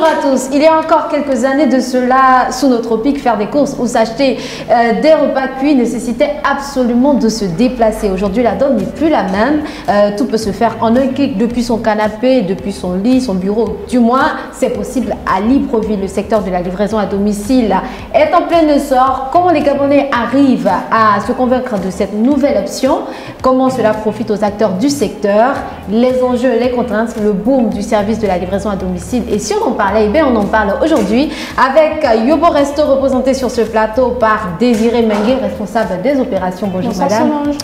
Bonjour à tous. Il y a encore quelques années de cela, sous nos tropiques, faire des courses ou s'acheter des repas cuits nécessitait absolument de se déplacer. Aujourd'hui, la donne n'est plus la même. Tout peut se faire en un clic depuis son canapé, depuis son lit, son bureau. Du moins, c'est possible à Libreville. Le secteur de la livraison à domicile est en plein essor. Comment les Gabonais arrivent à se convaincre de cette nouvelle option? Comment cela profite aux acteurs du secteur? Les enjeux, les contraintes, le boom du service de la livraison à domicile. Et si on en parlait, eh bien on en parle aujourd'hui avec Yobo Resto, représenté sur ce plateau par Désiré Mengue, responsable des opérations. Bonjour madame. Solange.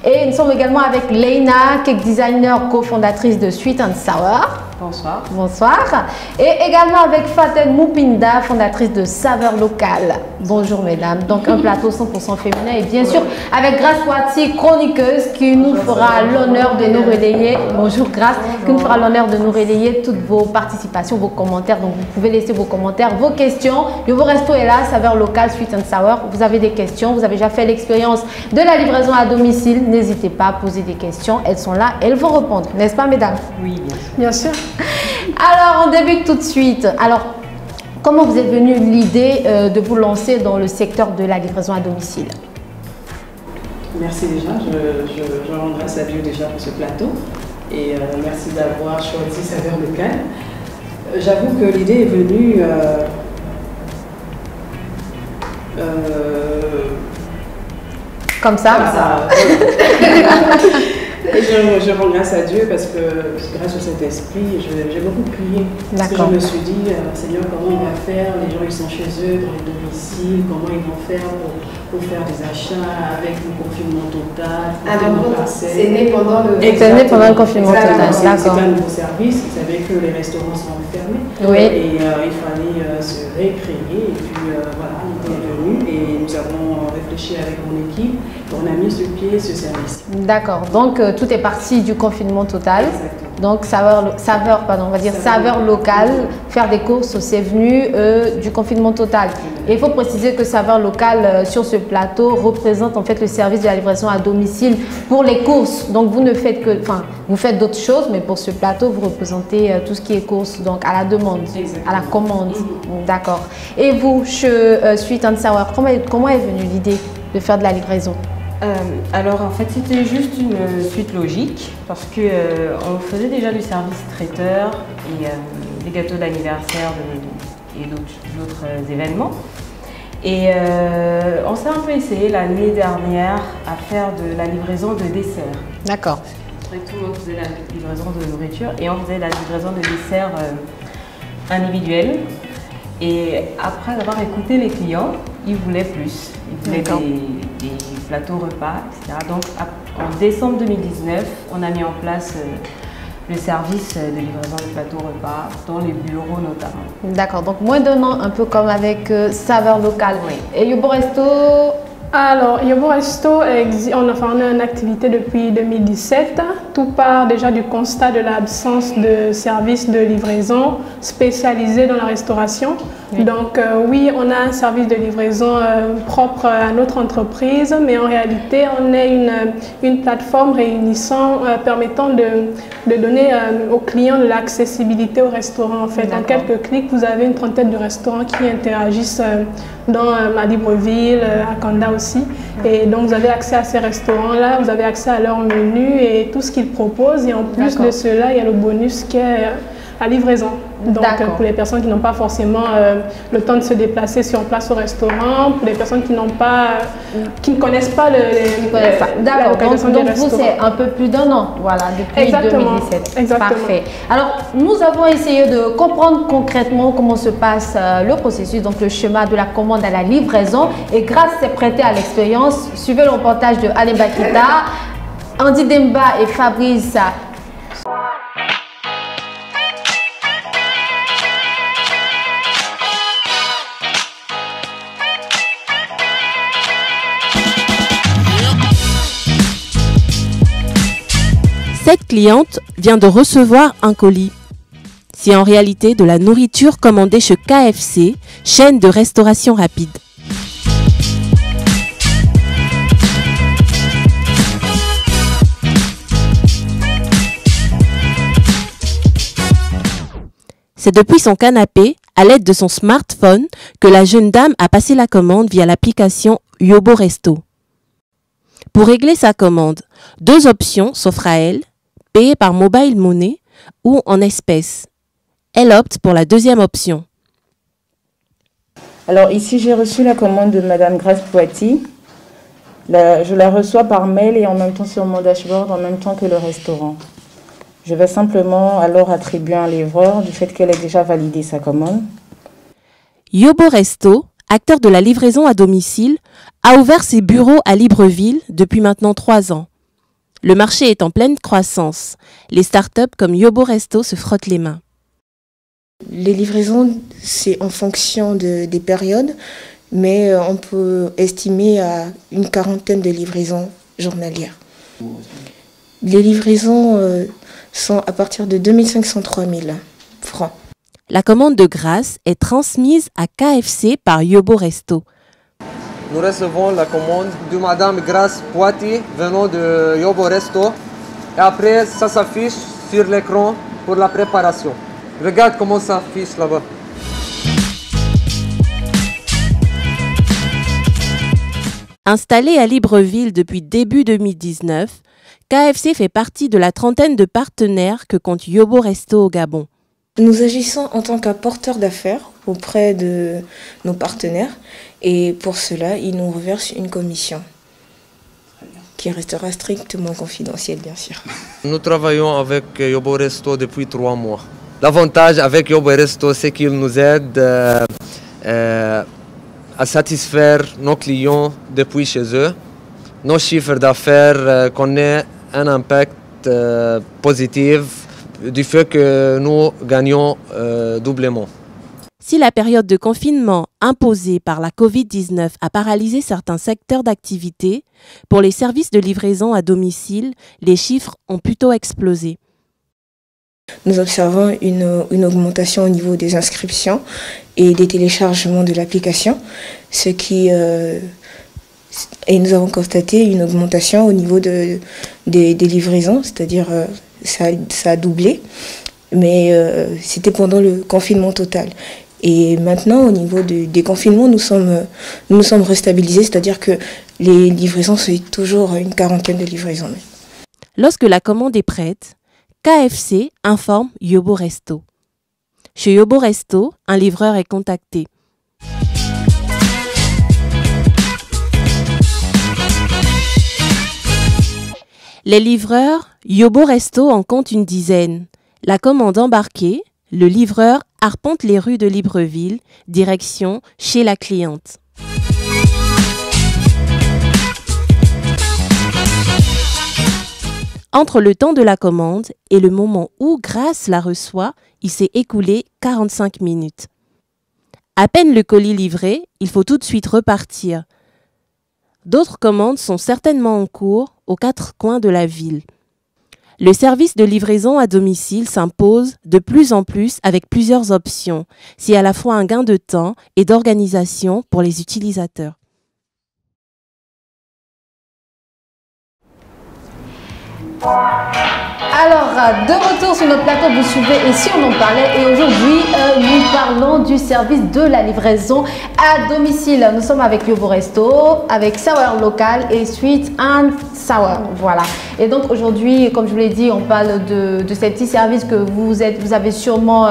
Et nous sommes également avec Leina, cake designer, cofondatrice de Sweet and Sour. Bonsoir. Bonsoir. Et également avec Faten Moupinda, fondatrice de Saveur Locale. Bonjour mesdames. Donc un plateau 100% féminin et bien sûr avec Grace Wati, chroniqueuse, qui nous fera l'honneur de nous relayer. Bonjour Grace, qui nous fera l'honneur de nous relayer toutes vos participations, vos commentaires. Donc vous pouvez laisser vos commentaires, vos questions. Yobo Resto est là, Saveur Locale, Sweet and Sour. Vous avez des questions, vous avez déjà fait l'expérience de la livraison à domicile. N'hésitez pas à poser des questions. Elles sont là, elles vont répondre. N'est-ce pas mesdames? Oui, bien sûr. Bien sûr. Alors, on débute tout de suite. Alors, comment vous est venue l'idée de vous lancer dans le secteur de la livraison à domicile? Merci déjà, je rends grâce à Dieu déjà pour ce plateau et merci d'avoir choisi Saveur Locale. J'avoue que l'idée est venue comme ça. Et je rends grâce à Dieu parce que grâce au Saint-Esprit, j'ai beaucoup prié. Parce que je me suis dit, Seigneur, comment on va faire? Les gens ils sont chez eux, dans les domiciles, comment ils vont faire pour faire des achats avec le confinement total? C'est né pendant le... C'est né pendant le confinement total, C'est d'accord. un nouveau service, ils savaient que les restaurants sont fermés. Oui. Et il fallait se récréer. Et puis voilà, l'idée est venue et nous avons réfléchi avec mon équipe. On a mis sur pied ce service. D'accord. Donc, tout est parti du confinement total. Exactement. Donc, saveur locale, faire des courses, c'est venu du confinement total. Et il faut préciser que saveur locale sur ce plateau représente en fait le service de la livraison à domicile pour les courses. Donc, vous ne faites que, enfin, vous faites d'autres choses, mais pour ce plateau, vous représentez tout ce qui est courses, donc à la demande, à la commande. D'accord. Et vous, Sweet and Sour, comment est venue l'idée de faire de la livraison? Alors en fait c'était juste une suite logique parce que on faisait déjà du service traiteur et des gâteaux d'anniversaire et d'autres événements. Et on s'est un peu essayé l'année dernière à faire de la livraison de dessert. D'accord. Tout le monde faisait la livraison de nourriture et on faisait la livraison de dessert individuel. Et après avoir écouté les clients, ils voulaient plus. Ils voulaient des plateaux repas, etc. Donc en décembre 2019, on a mis en place le service de livraison de plateaux repas dans les bureaux notamment. D'accord, donc moins d'un an, un peu comme avec Saveur Locale. Oui. Et Yobo Resto? Alors, Yobo Resto, on a une activité depuis 2017. Tout part déjà du constat de l'absence de services de livraison spécialisés dans la restauration. Oui. Donc oui, on a un service de livraison propre à notre entreprise, mais en réalité, on est une plateforme réunissant, permettant de donner aux clients de l'accessibilité au restaurant. En fait, en quelques clics, vous avez une trentaine de restaurants qui interagissent dans ma Libreville, à Kanda aussi. Et donc, vous avez accès à ces restaurants-là, vous avez accès à leur menu et tout ce qu'ils proposent. Et en plus de cela, il y a le bonus qui est à livraison. Donc, pour les personnes qui n'ont pas forcément le temps de se déplacer sur place au restaurant, pour les personnes qui n'ont pas, qui ne connaissent pas D'accord, donc vous, c'est un peu plus d'un an, voilà, depuis 2017. Exactement. Parfait. Alors, nous avons essayé de comprendre concrètement comment se passe le processus, donc le schéma de la commande à la livraison. Et grâce s'est prêté à l'expérience, suivez le reportage de Alain Bakita, Andy Demba et Fabrice. Cette cliente vient de recevoir un colis. C'est en réalité de la nourriture commandée chez KFC, chaîne de restauration rapide. C'est depuis son canapé, à l'aide de son smartphone, que la jeune dame a passé la commande via l'application Yobo Resto. Pour régler sa commande, 2 options s'offrent à elle, payer par mobile money ou en espèces. Elle opte pour la deuxième option. Alors ici, j'ai reçu la commande de Madame Grace Poiti. Je la reçois par mail et en même temps sur mon dashboard, en même temps que le restaurant. Je vais simplement alors attribuer un livreur du fait qu'elle ait déjà validé sa commande. Yobo Resto, acteur de la livraison à domicile, a ouvert ses bureaux à Libreville depuis maintenant 3 ans. Le marché est en pleine croissance. Les startups comme Yobo Resto se frottent les mains. Les livraisons, c'est en fonction des périodes, mais on peut estimer à une 40aine de livraisons journalières. Les livraisons sont à partir de 2500-3000 francs. La commande de Grace est transmise à KFC par Yobo Resto. Nous recevons la commande de Madame Grace Poiti venant de Yobo Resto. Et après, ça s'affiche sur l'écran pour la préparation. Regarde comment ça s'affiche là-bas. Installé à Libreville depuis début 2019, KFC fait partie de la 30aine de partenaires que compte Yobo Resto au Gabon. Nous agissons en tant qu'apporteurs d'affaires auprès de nos partenaires et pour cela, ils nous reversent une commission qui restera strictement confidentielle, bien sûr. Nous travaillons avec Yobo Resto depuis 3 mois. L'avantage avec Yobo Resto, c'est qu'il nous aide à satisfaire nos clients depuis chez eux. Nos chiffres d'affaires connaissent un impact positif du fait que nous gagnons doublement. Si la période de confinement imposée par la Covid-19 a paralysé certains secteurs d'activité, pour les services de livraison à domicile, les chiffres ont plutôt explosé. Nous observons une augmentation au niveau des inscriptions et des téléchargements de l'application, et nous avons constaté une augmentation au niveau des livraisons, c'est-à-dire ça a doublé, mais c'était pendant le confinement total. Et maintenant, au niveau des confinements, nous sommes restabilisés, c'est-à-dire que les livraisons, c'est toujours une 40aine de livraisons. Lorsque la commande est prête, KFC informe Yobo Resto. Chez Yobo Resto, un livreur est contacté. Les livreurs, Yobo Resto en compte une dizaine. La commande embarquée, le livreur arpente les rues de Libreville, direction chez la cliente. Entre le temps de la commande et le moment où Grace la reçoit, il s'est écoulé 45 minutes. À peine le colis livré, il faut tout de suite repartir. D'autres commandes sont certainement en cours aux 4 coins de la ville. Le service de livraison à domicile s'impose de plus en plus avec plusieurs options. C'est à la fois un gain de temps et d'organisation pour les utilisateurs. Alors, de retour sur notre plateau, vous suivez et si on en parlait. Et aujourd'hui, nous parlons du service de la livraison à domicile. Nous sommes avec Yobo Resto, avec Sour Local et Sweet and Sour. Voilà. Et donc aujourd'hui, comme je vous l'ai dit, on parle de ces petits services que vous avez sûrement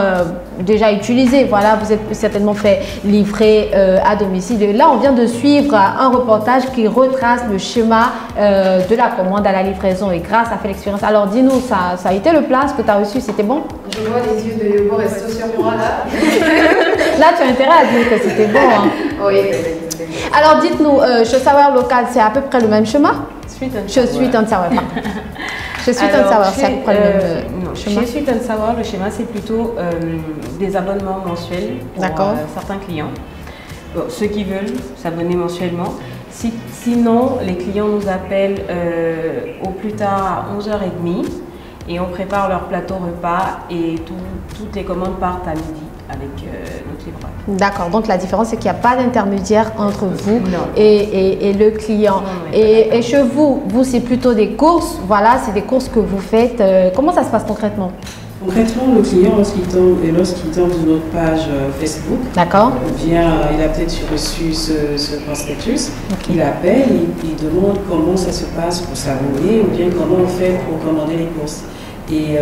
déjà utilisés. Voilà, vous êtes certainement fait livrer à domicile. Et là, on vient de suivre un reportage qui retrace le schéma de la commande à la livraison. Et Grace a fait l'expérience. Alors dis-nous, ça a été le plat, ce que tu as reçu, c'était bon? Je vois les yeux de Yobo Resto sur moi là. Là, tu as intérêt à dire que c'était bon. Hein. Oui. Alors dites-nous, chez Sour Local, c'est à peu près le même chemin? Sweet and Chez Sweet and Sour. Chez Sweet and Sour, c'est à peu près le même chemin? Chez Sweet and Sour, le schéma, c'est plutôt des abonnements mensuels pour certains clients. Bon, ceux qui veulent s'abonner mensuellement. Sinon, les clients nous appellent au plus tard à 11h30 et on prépare leur plateau repas et toutes les commandes partent à midi avec notre livreur. D'accord, donc la différence c'est qu'il n'y a pas d'intermédiaire entre vous et le client. Non, et chez vous c'est plutôt des courses, voilà, c'est des courses que vous faites. Comment ça se passe concrètement? Concrètement, le client, lorsqu'il tombe sur notre page Facebook, ou bien il a peut-être reçu ce prospectus, il appelle, il demande comment ça se passe pour s'abonner, ou bien comment on fait pour commander les courses. Et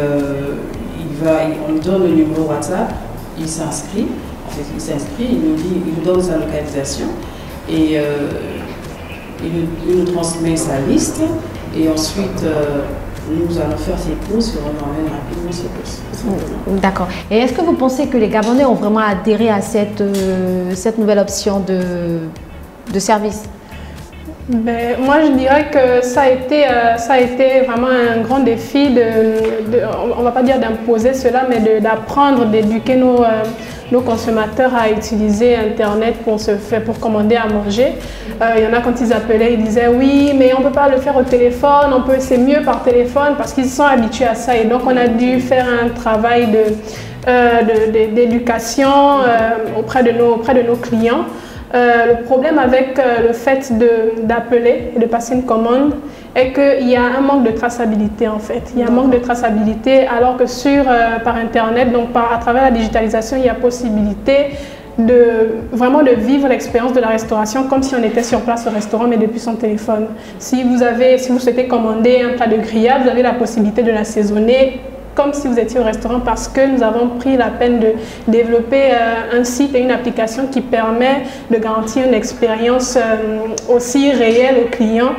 on lui donne le numéro WhatsApp, il s'inscrit, il nous donne sa localisation, et il nous transmet sa liste, et ensuite nous allons faire ses courses et on emmène rapidement ses courses. D'accord. Et est-ce que vous pensez que les Gabonais ont vraiment adhéré à cette nouvelle option de service? Ben, moi, je dirais que ça a été vraiment un grand défi on ne va pas dire d'imposer cela, mais d'apprendre, d'éduquer nos consommateurs à utiliser Internet pour commander à manger. Il y en a, quand ils appelaient, ils disaient oui, mais on ne peut pas le faire au téléphone, c'est mieux par téléphone parce qu'ils sont habitués à ça. Et donc, on a dû faire un travail d'éducation auprès de nos clients. Le problème avec le fait d'appeler et de passer une commande est qu'il y a un manque de traçabilité en fait. Il y a un manque de traçabilité alors que par Internet, donc à travers la digitalisation, il y a possibilité vraiment de vivre l'expérience de la restauration comme si on était sur place au restaurant mais depuis son téléphone. Si vous souhaitez commander un plat de grillade, vous avez la possibilité de l'assaisonner comme si vous étiez au restaurant parce que nous avons pris la peine de développer un site et une application qui permet de garantir une expérience aussi réelle au client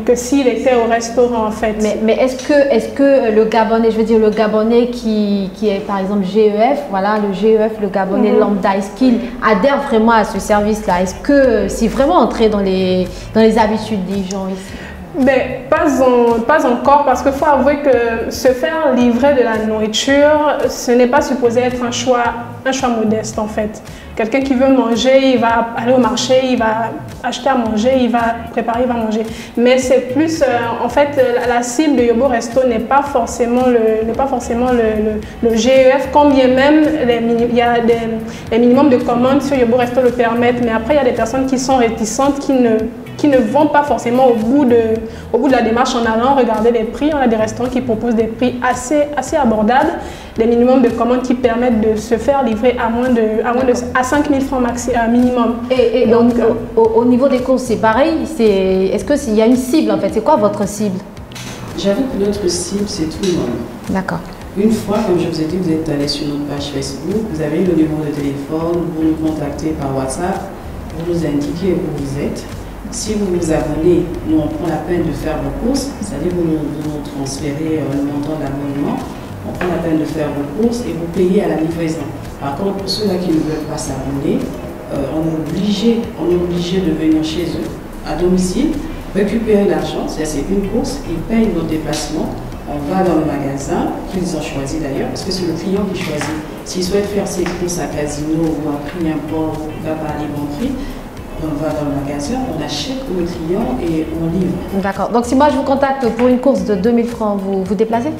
que s'il était au restaurant en fait. Mais est-ce que le Gabonais, je veux dire le Gabonais qui est par exemple GEF, voilà le GEF, le Gabonais lambda, est-ce qu'il adhère vraiment à ce service-là? Est-ce que c'est vraiment entré dans les habitudes des gens ici? Mais pas encore, parce qu'il faut avouer que se faire livrer de la nourriture, ce n'est pas supposé être un choix modeste en fait. Quelqu'un qui veut manger, il va aller au marché, il va acheter à manger, il va préparer, il va manger. Mais c'est plus, en fait, la cible de Yobo Resto n'est pas forcément le GEF, quand bien même il y a les minimums de commandes sur Yobo Resto le permettent. Mais après, il y a des personnes qui sont réticentes, qui ne vont pas forcément au bout de la démarche en allant regarder les prix. On a des restaurants qui proposent des prix assez abordables, des minimums de commandes qui permettent de se faire livrer à 5 000 francs minimum. Et donc, au niveau des courses, c'est pareil? Est-ce qu'il y a une cible en fait? C'est quoi votre cible? J'avoue que notre cible, c'est tout le monde. D'accord. Une fois, comme je vous ai dit, vous êtes allé sur notre page Facebook, vous avez le numéro de téléphone, vous nous contactez par WhatsApp, vous nous indiquez où vous êtes. Si vous vous abonnez, nous on prend la peine de faire vos courses, c'est-à-dire vous nous transférez le montant d'abonnement, on prend la peine de faire vos courses et vous payez à la livraison. Par contre, pour ceux-là qui ne veulent pas s'abonner, on est obligé de venir chez eux, à domicile, récupérer l'argent, c'est une course, ils payent nos déplacements, on va dans le magasin, qu'ils ont choisi d'ailleurs, parce que c'est le client qui choisit. S'il souhaite faire ses courses à Casino ou à prix import, ou à Paris bon prix, on va dans le magasin, on achète pour le client et on livre. D'accord. Donc si moi je vous contacte pour une course de 2000 francs, vous vous déplacez?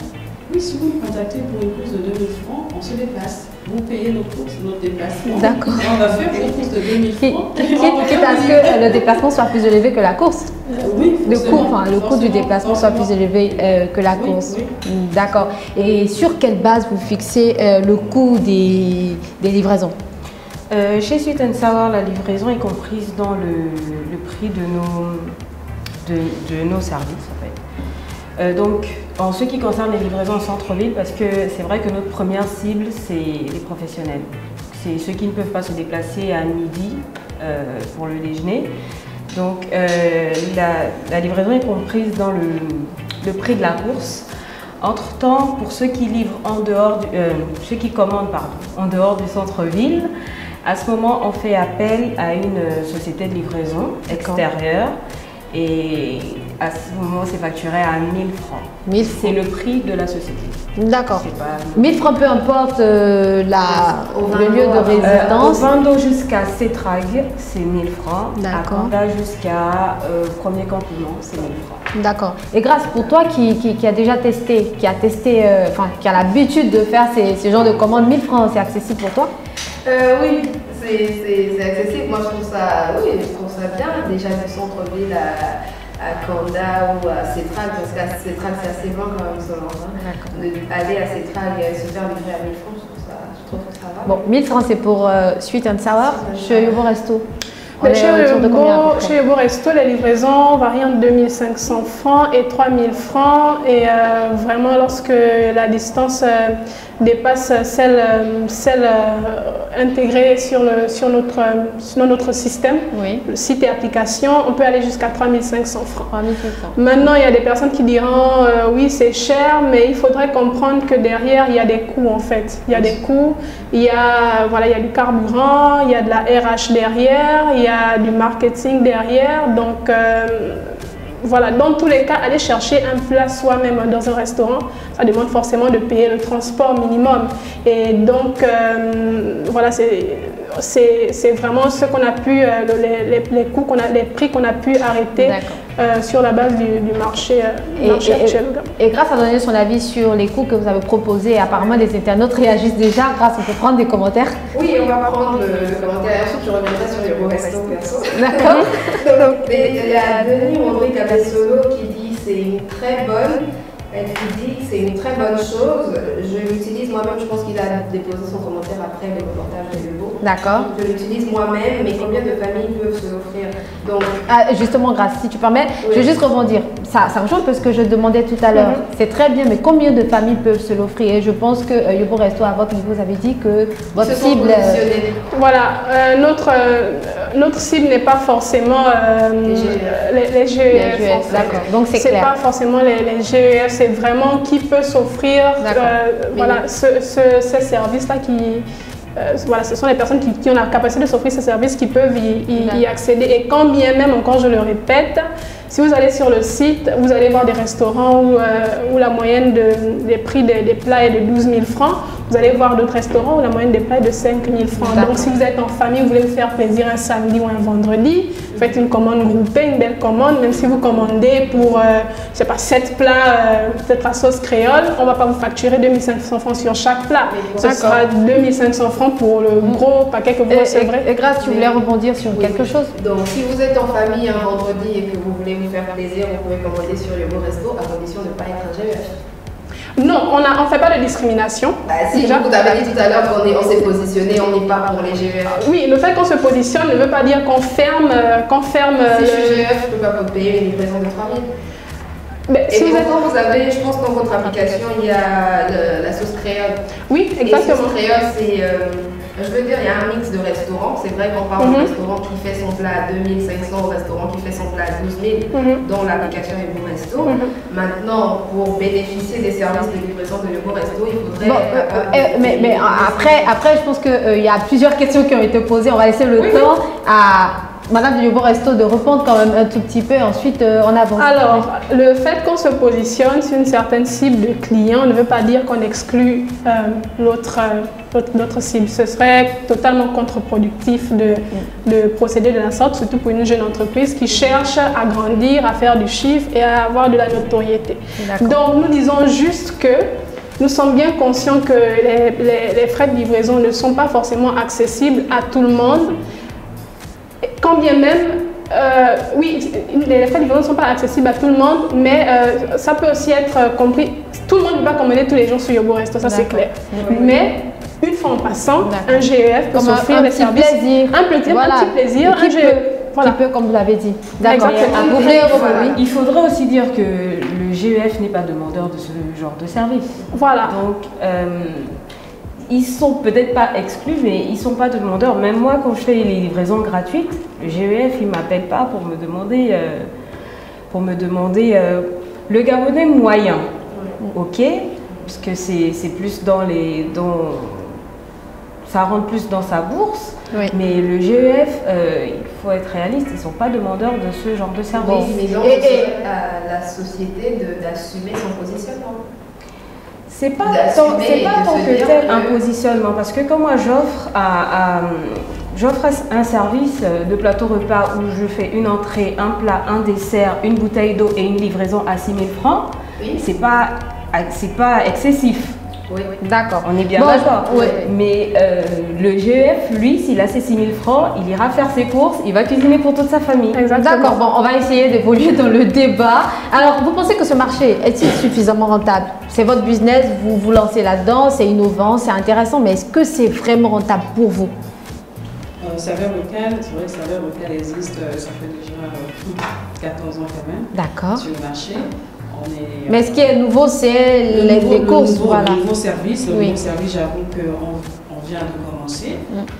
Oui, si vous nous contactez pour une course de 2000 francs, on se déplace. Vous payez nos courses, notre déplacement. D'accord. On va faire une course de 2000 francs. Quitte à ce que le déplacement soit plus élevé que la course. Oui, le coût du déplacement soit plus élevé que la course. Oui. D'accord. Et sur quelle base vous fixez le coût des livraisons? Chez Sweet & Sour, la livraison est comprise dans le prix de nos services en fait. Donc en ce qui concerne les livraisons en centre-ville, parce que c'est vrai que notre première cible c'est les professionnels. C'est ceux qui ne peuvent pas se déplacer à midi pour le déjeuner. Donc la livraison est comprise dans le prix de la course. Entre-temps, pour ceux qui livrent ceux qui commandent en dehors du centre-ville, à ce moment, on fait appel à une société de livraison extérieure et à ce moment, c'est facturé à 1000 francs. 1000 francs. C'est le prix de la société. D'accord. 1000 francs, peu importe le lieu de résidence. Au vin d'eau jusqu'à Cétrag, c'est 1000 francs. D'accord. Jusqu'à premier campement, c'est 1000 francs. D'accord. Et Grâce, pour toi qui a déjà testé, qui a l'habitude de faire ces genres de commandes, 1000 francs, c'est accessible pour toi? Oui, c'est accessible. Moi, je trouve ça bien. Déjà, du centre-ville Kanda ou à Cétrag, parce qu'à Cétrag c'est assez loin quand même selon aller à Cétrag et se faire livrer à 1000 francs, je trouve que ça va. Bon, 1000 francs c'est pour Sweet and Sour chez Yobo Resto. Chez Yobo Resto, les livraisons varient entre 2500 francs et 3000 francs. Et vraiment, lorsque la distance dépasse celle intégrée sur notre système, le site et application, on peut aller jusqu'à 3500 francs. 3500. Maintenant, il y a des personnes qui diront oui, c'est cher, mais il faudrait comprendre que derrière, il y a des coûts en fait. Il y a des coûts, il y a du carburant, il y a de la RH derrière, il y a du marketing derrière. Donc, voilà, dans tous les cas, aller chercher un plat soi-même dans un restaurant, ça demande forcément de payer le transport minimum. Et donc, voilà, c'est vraiment ce qu'on a pu, les coûts les prix qu'on a pu arrêter sur la base du marché, actuel. Et grâce à donner son avis sur les coûts que vous avez proposés, apparemment des internautes réagissent déjà. Grâce, on peut prendre des commentaires. Oui, on va prendre le commentaire. Ensuite, je reviendrai sur les Yobo Resto perso. D'accord. Donc, il y a Denis Rodrigue Cabessolo qui dit c'est une très bonne. Elle dit que c'est une très bonne chose. Je l'utilise moi-même, je pense qu'il a déposé son commentaire après le reportage de Yobo. D'accord. Je l'utilise moi-même, mais combien de familles peuvent se l'offrir? Donc, justement, Grâce, si tu permets, je vais juste rebondir. Ça rejoint un peu ce que je demandais tout à l'heure. C'est très bien, mais combien de familles peuvent se l'offrir? Et je pense que Yobo Resto, à votre niveau, vous avez dit que votre cible... Voilà, notre cible n'est pas forcément les GEF. D'accord, donc c'est clair. C'est pas forcément les GEF, c'est vraiment qui peut s'offrir voilà, ce service-là qui... voilà, ce sont les personnes qui ont la capacité de s'offrir ces services qui peuvent y accéder. Et quand bien même, encore je le répète, si vous allez sur le site, vous allez voir des restaurants où la moyenne des prix des plats est de 12 000 francs. Vous allez voir d'autres restaurants où la moyenne des plats est de 5 000 francs. Donc si vous êtes en famille, vous voulez vous faire plaisir un samedi ou un vendredi, faites une commande groupée, une belle commande. Même si vous commandez pour, je sais pas, 7 plats, peut-être à sauce créole, on ne va pas vous facturer 2500 francs sur chaque plat. Ce sera 2500 francs pour le gros paquet que vous recevrez. Et Grâce, tu voulais rebondir sur quelque chose? Donc si vous êtes en famille un vendredi et que vous voulez vous faire plaisir, vous pouvez commander sur Yobo Resto à condition de ne pas être un GEF. Non, on ne fait pas de discrimination. Si déjà, vous avez dit tout à l'heure qu'on s'est positionné, on n'est pas pour les GEF. Oui, le fait qu'on se positionne ne veut pas dire qu'on ferme. Si je suis GEF, je ne peux pas vous payer une livraison de 3 000. Mais si vous avez, je pense que dans votre application, il y a la sauce créole. Oui, exactement. Et sauce créole, c'est... je veux dire, il y a un mix de restaurants. C'est vrai qu'on parle d'un restaurant qui fait son plat à 2500 au restaurant qui fait son plat à 12 000 dans l'application Yobo Resto. Maintenant, pour bénéficier des services de livraison de Yobo Resto, il faudrait... mais après, je pense qu'il y a plusieurs questions qui ont été posées. On va laisser le temps à Madame de Yobo Resto de répondre quand même un tout petit peu et ensuite on avance. Alors, le fait qu'on se positionne sur une certaine cible de clients ne veut pas dire qu'on exclut l'autre cible. Ce serait totalement contre-productif de procéder de la sorte, surtout pour une jeune entreprise qui cherche à grandir, à faire du chiffre et à avoir de la notoriété. Donc, nous disons juste que nous sommes bien conscients que les frais de livraison ne sont pas forcément accessibles à tout le monde. Quand bien même, oui, les frais de livraison ne sont pas accessibles à tout le monde, mais ça peut aussi être compris. Tout le monde ne peut pas commander tous les jours sur Yobo Resto, ça c'est clair. Mais une fois en passant, un GEF peut s'offrir des services. Un petit plaisir, un GEF. Voilà. Qui peut, comme vous l'avez dit. D'accord. Il faudrait aussi dire que le GEF n'est pas demandeur de ce genre de service. Voilà. Donc, ils sont peut-être pas exclus, mais ils sont pas demandeurs. Même moi, quand je fais les livraisons gratuites, le GEF, il m'appelle pas pour me demander le Gabonais moyen, ok, parce que c'est plus ça rentre plus dans sa bourse. Mais le GEF, il faut être réaliste, ils sont pas demandeurs de ce genre de service. Mais donc, c'est à la société d'assumer son positionnement. C'est pas tant que tel un positionnement, parce que quand moi j'offre un service de plateau repas où je fais une entrée, un plat, un dessert, une bouteille d'eau et une livraison à 6 000 francs, c'est pas excessif. Oui. D'accord. On est bien Bon, d'accord. oui. Mais le GEF, lui, s'il a ses 6 000 francs, il ira faire ses courses, il va cuisiner pour toute sa famille. D'accord, bon, on va essayer d'évoluer dans le débat. Alors, vous pensez que ce marché est-il suffisamment rentable? C'est votre business, vous vous lancez là-dedans, c'est innovant, c'est intéressant, mais est-ce que c'est vraiment rentable pour vous? Saveur locale, c'est vrai que saveur locale existe, ça fait déjà plus de 14 ans quand même. D'accord. Sur le marché. Mais ce qui est nouveau, c'est les courses. Voilà. Le nouveau service, j'avoue qu'on vient de commencer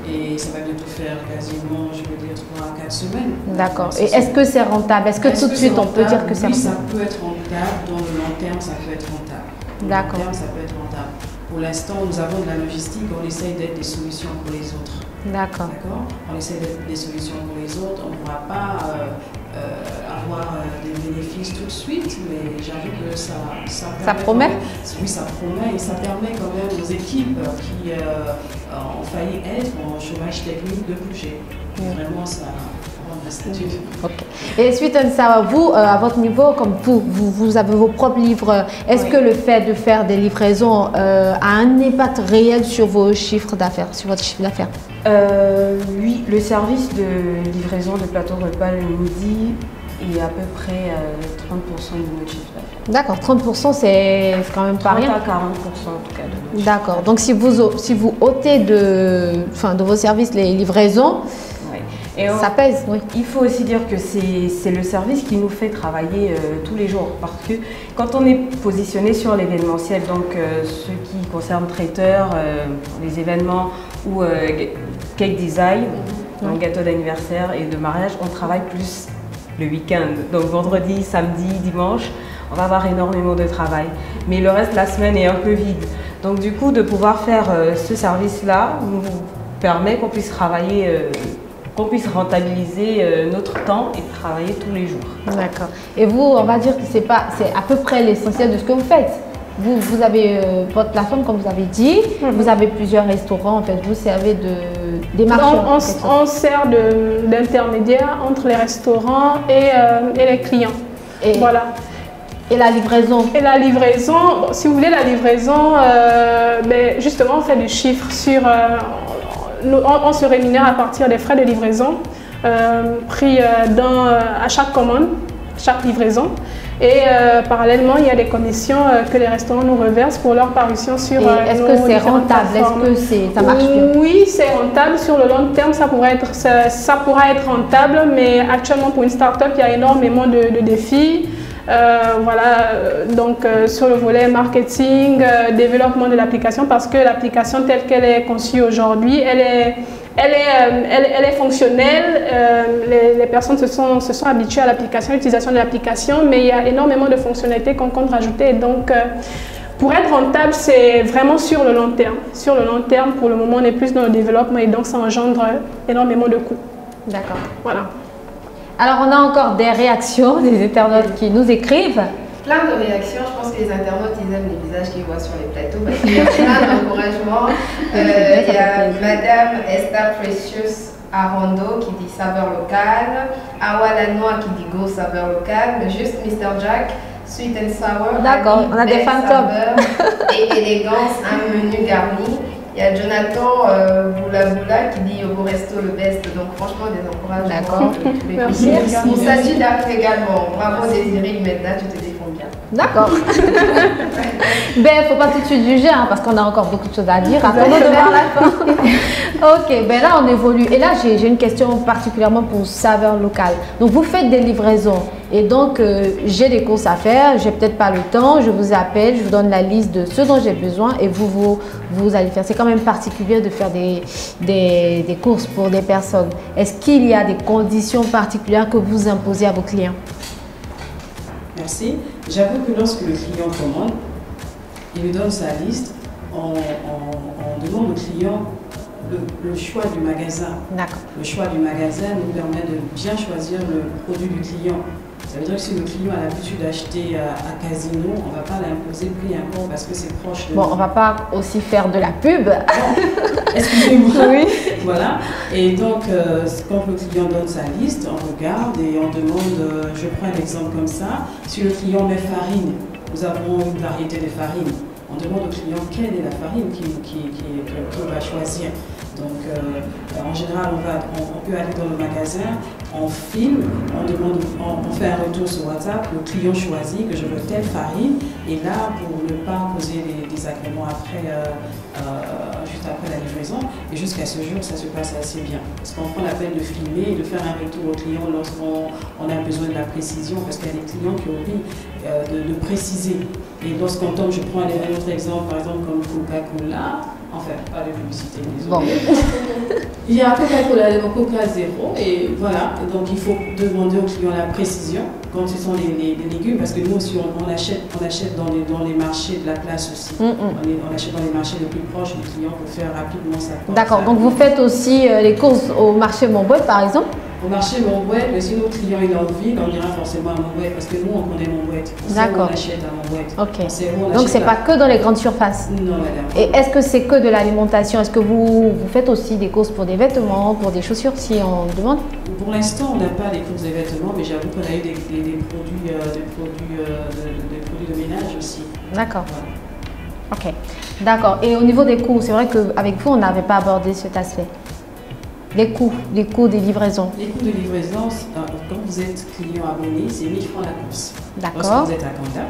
et ça va bientôt faire quasiment, je veux dire, 3 à 4 semaines. D'accord. Et est-ce que c'est rentable? Est-ce que tout de suite on peut dire que c'est rentable? Oui, ça peut être rentable. Dans le long terme, ça peut être rentable. D'accord. Long terme, ça peut être rentable. Pour l'instant, nous avons de la logistique, on essaye d'être des solutions pour les autres. D'accord. On essaie d'être des solutions pour les autres. On ne pourra pas avoir des bénéfices tout de suite, mais j'avoue que ça promet. Oui, ça promet et ça permet quand même aux équipes qui ont failli être en chômage technique de bouger. Vraiment, ça rend la statut. Okay. Et suite à ça, vous, à votre niveau, comme vous avez vos propres livres, est-ce que le fait de faire des livraisons a un impact réel sur vos chiffres d'affaires, sur votre chiffre d'affaires? Oui, le service de livraison de plateau repas le midi est à peu près 30% de notre chiffre d'affaires. D'accord, 30% c'est quand même pas rien. 30 à 40% en tout cas de notre chiffre. D'accord, donc si vous ôtez de vos services les livraisons, et ça pèse, oui. Il faut aussi dire que c'est le service qui nous fait travailler tous les jours. Parce que quand on est positionné sur l'événementiel, donc ce qui concerne traiteur, les événements ou cake design, donc gâteau d'anniversaire et de mariage, on travaille plus le week-end. Donc vendredi, samedi, dimanche, on va avoir énormément de travail. Mais le reste de la semaine est un peu vide. Donc du coup, de pouvoir faire ce service-là nous permet qu'on puisse travailler qu'on puisse rentabiliser notre temps et travailler tous les jours. D'accord. Et vous, on va dire que c'est à peu près l'essentiel de ce que vous faites. Vous avez votre plateforme, comme vous avez dit, vous avez plusieurs restaurants, en fait, vous servez des marchands. On sert d'intermédiaire entre les restaurants et les clients. Voilà. Et la livraison? Et la livraison, bon, si vous voulez la livraison, justement, on fait des chiffres sur... on se rémunère à partir des frais de livraison pris à chaque commande, chaque livraison. Et parallèlement, il y a des commissions que les restaurants nous reversent pour leur parution sur est-ce que c'est rentable? Est-ce que ça marche bien? Oui, c'est rentable. Sur le long terme, ça pourra être rentable, mais actuellement, pour une start-up, il y a énormément de défis. Donc sur le volet marketing, développement de l'application, parce que l'application telle qu'elle est conçue aujourd'hui, elle est fonctionnelle. Les personnes se sont habituées à l'application, à l'utilisation de l'application, mais il y a énormément de fonctionnalités qu'on compte rajouter. Donc pour être rentable, c'est vraiment sur le long terme. Sur le long terme, pour le moment, on est plus dans le développement et donc ça engendre énormément de coûts. D'accord. Voilà. Alors, on a encore des réactions des internautes qui nous écrivent. Plein de réactions. Je pense que les internautes, ils aiment les visages qu'ils voient sur les plateaux parce qu'il y a plein d'encouragements. Il y a Madame Esther Precious Arando qui dit saveur locale, Awa Lanois qui dit go saveur locale, juste Mr. Jack, sweet and sour. D'accord, on a des femmes top. Et élégance, un menu garni. Il y a Jonathan Boula qui dit au resto le best, donc franchement des encouragements. Merci. On s'agit d'arriver également. Bravo Désiré, maintenant tu te défends bien. D'accord. Il ne faut pas tout de suite juger parce qu'on a encore beaucoup de choses à dire. Attendons de voir la fin. Ok, là on évolue. Et là j'ai une question particulièrement pour saveur locale. Donc vous faites des livraisons et donc j'ai des courses à faire, j'ai peut-être pas le temps, je vous appelle, je vous donne la liste de ce dont j'ai besoin et vous allez faire. C'est quand même particulier de faire des courses pour des personnes. Est-ce qu'il y a des conditions particulières que vous imposez à vos clients? Merci. J'avoue que lorsque le client commande, il nous donne sa liste, on demande au client le choix du magasin. Le choix du magasin nous permet de bien choisir le produit du client. Ça veut dire que si le client a l'habitude d'acheter à Casino, on ne va pas l'imposer prix import parce que c'est proche de nous. Bon, on ne va pas aussi faire de la pub. Excusez-moi. Oui. Voilà. Et donc, quand le client donne sa liste, on regarde et on demande, je prends un exemple comme ça, si le client met farine, nous avons une variété de farine. on demande au client quelle est la farine qu'il va choisir. Donc, en général, on peut aller dans le magasin, on filme, on fait un retour sur WhatsApp, le client choisit que je veux telle farine, et là, pour ne pas causer des désagréments après, juste après la livraison, et jusqu'à ce jour, ça se passe assez bien. Parce qu'on prend la peine de filmer et de faire un retour au client lorsqu'on a besoin de la précision, parce qu'il y a des clients qui oublient de préciser. Et lorsqu'on tombe, je prends un autre exemple, par exemple comme Coca-Cola. Enfin, pas de publicité, désolé. Bon. Il y a Coca-Cola, Coca Zéro, et voilà. Donc il faut demander au client la précision quand ce sont les légumes, parce que nous aussi on achète dans les marchés de la place aussi. On achète dans les marchés les plus proches du client pour faire rapidement sa course. D'accord, donc vous faites aussi les courses au marché Montbouet par exemple? Au marché Montbouet, mais si notre client est en ville, on ira forcément à Montbouet, parce que nous on connaît Montbouet. D'accord. On achète à Montbouet. Ok. Donc c'est pas que dans les grandes surfaces? Non, madame. Et est-ce que c'est que de l'alimentation? Est-ce que vous faites aussi des courses pour des vêtements, pour des chaussures si on demande? Pour l'instant, on n'a pas les courses des vêtements, mais j'avoue qu'on a eu des produits de ménage aussi. D'accord. Voilà. Ok. D'accord. Et au niveau des coûts, c'est vrai qu'avec vous, on n'avait pas abordé cet aspect. Les coûts des livraisons. Les coûts de livraison, quand vous êtes client abonné, c'est 1000 francs la course. D'accord. Lorsque vous êtes à Kanda.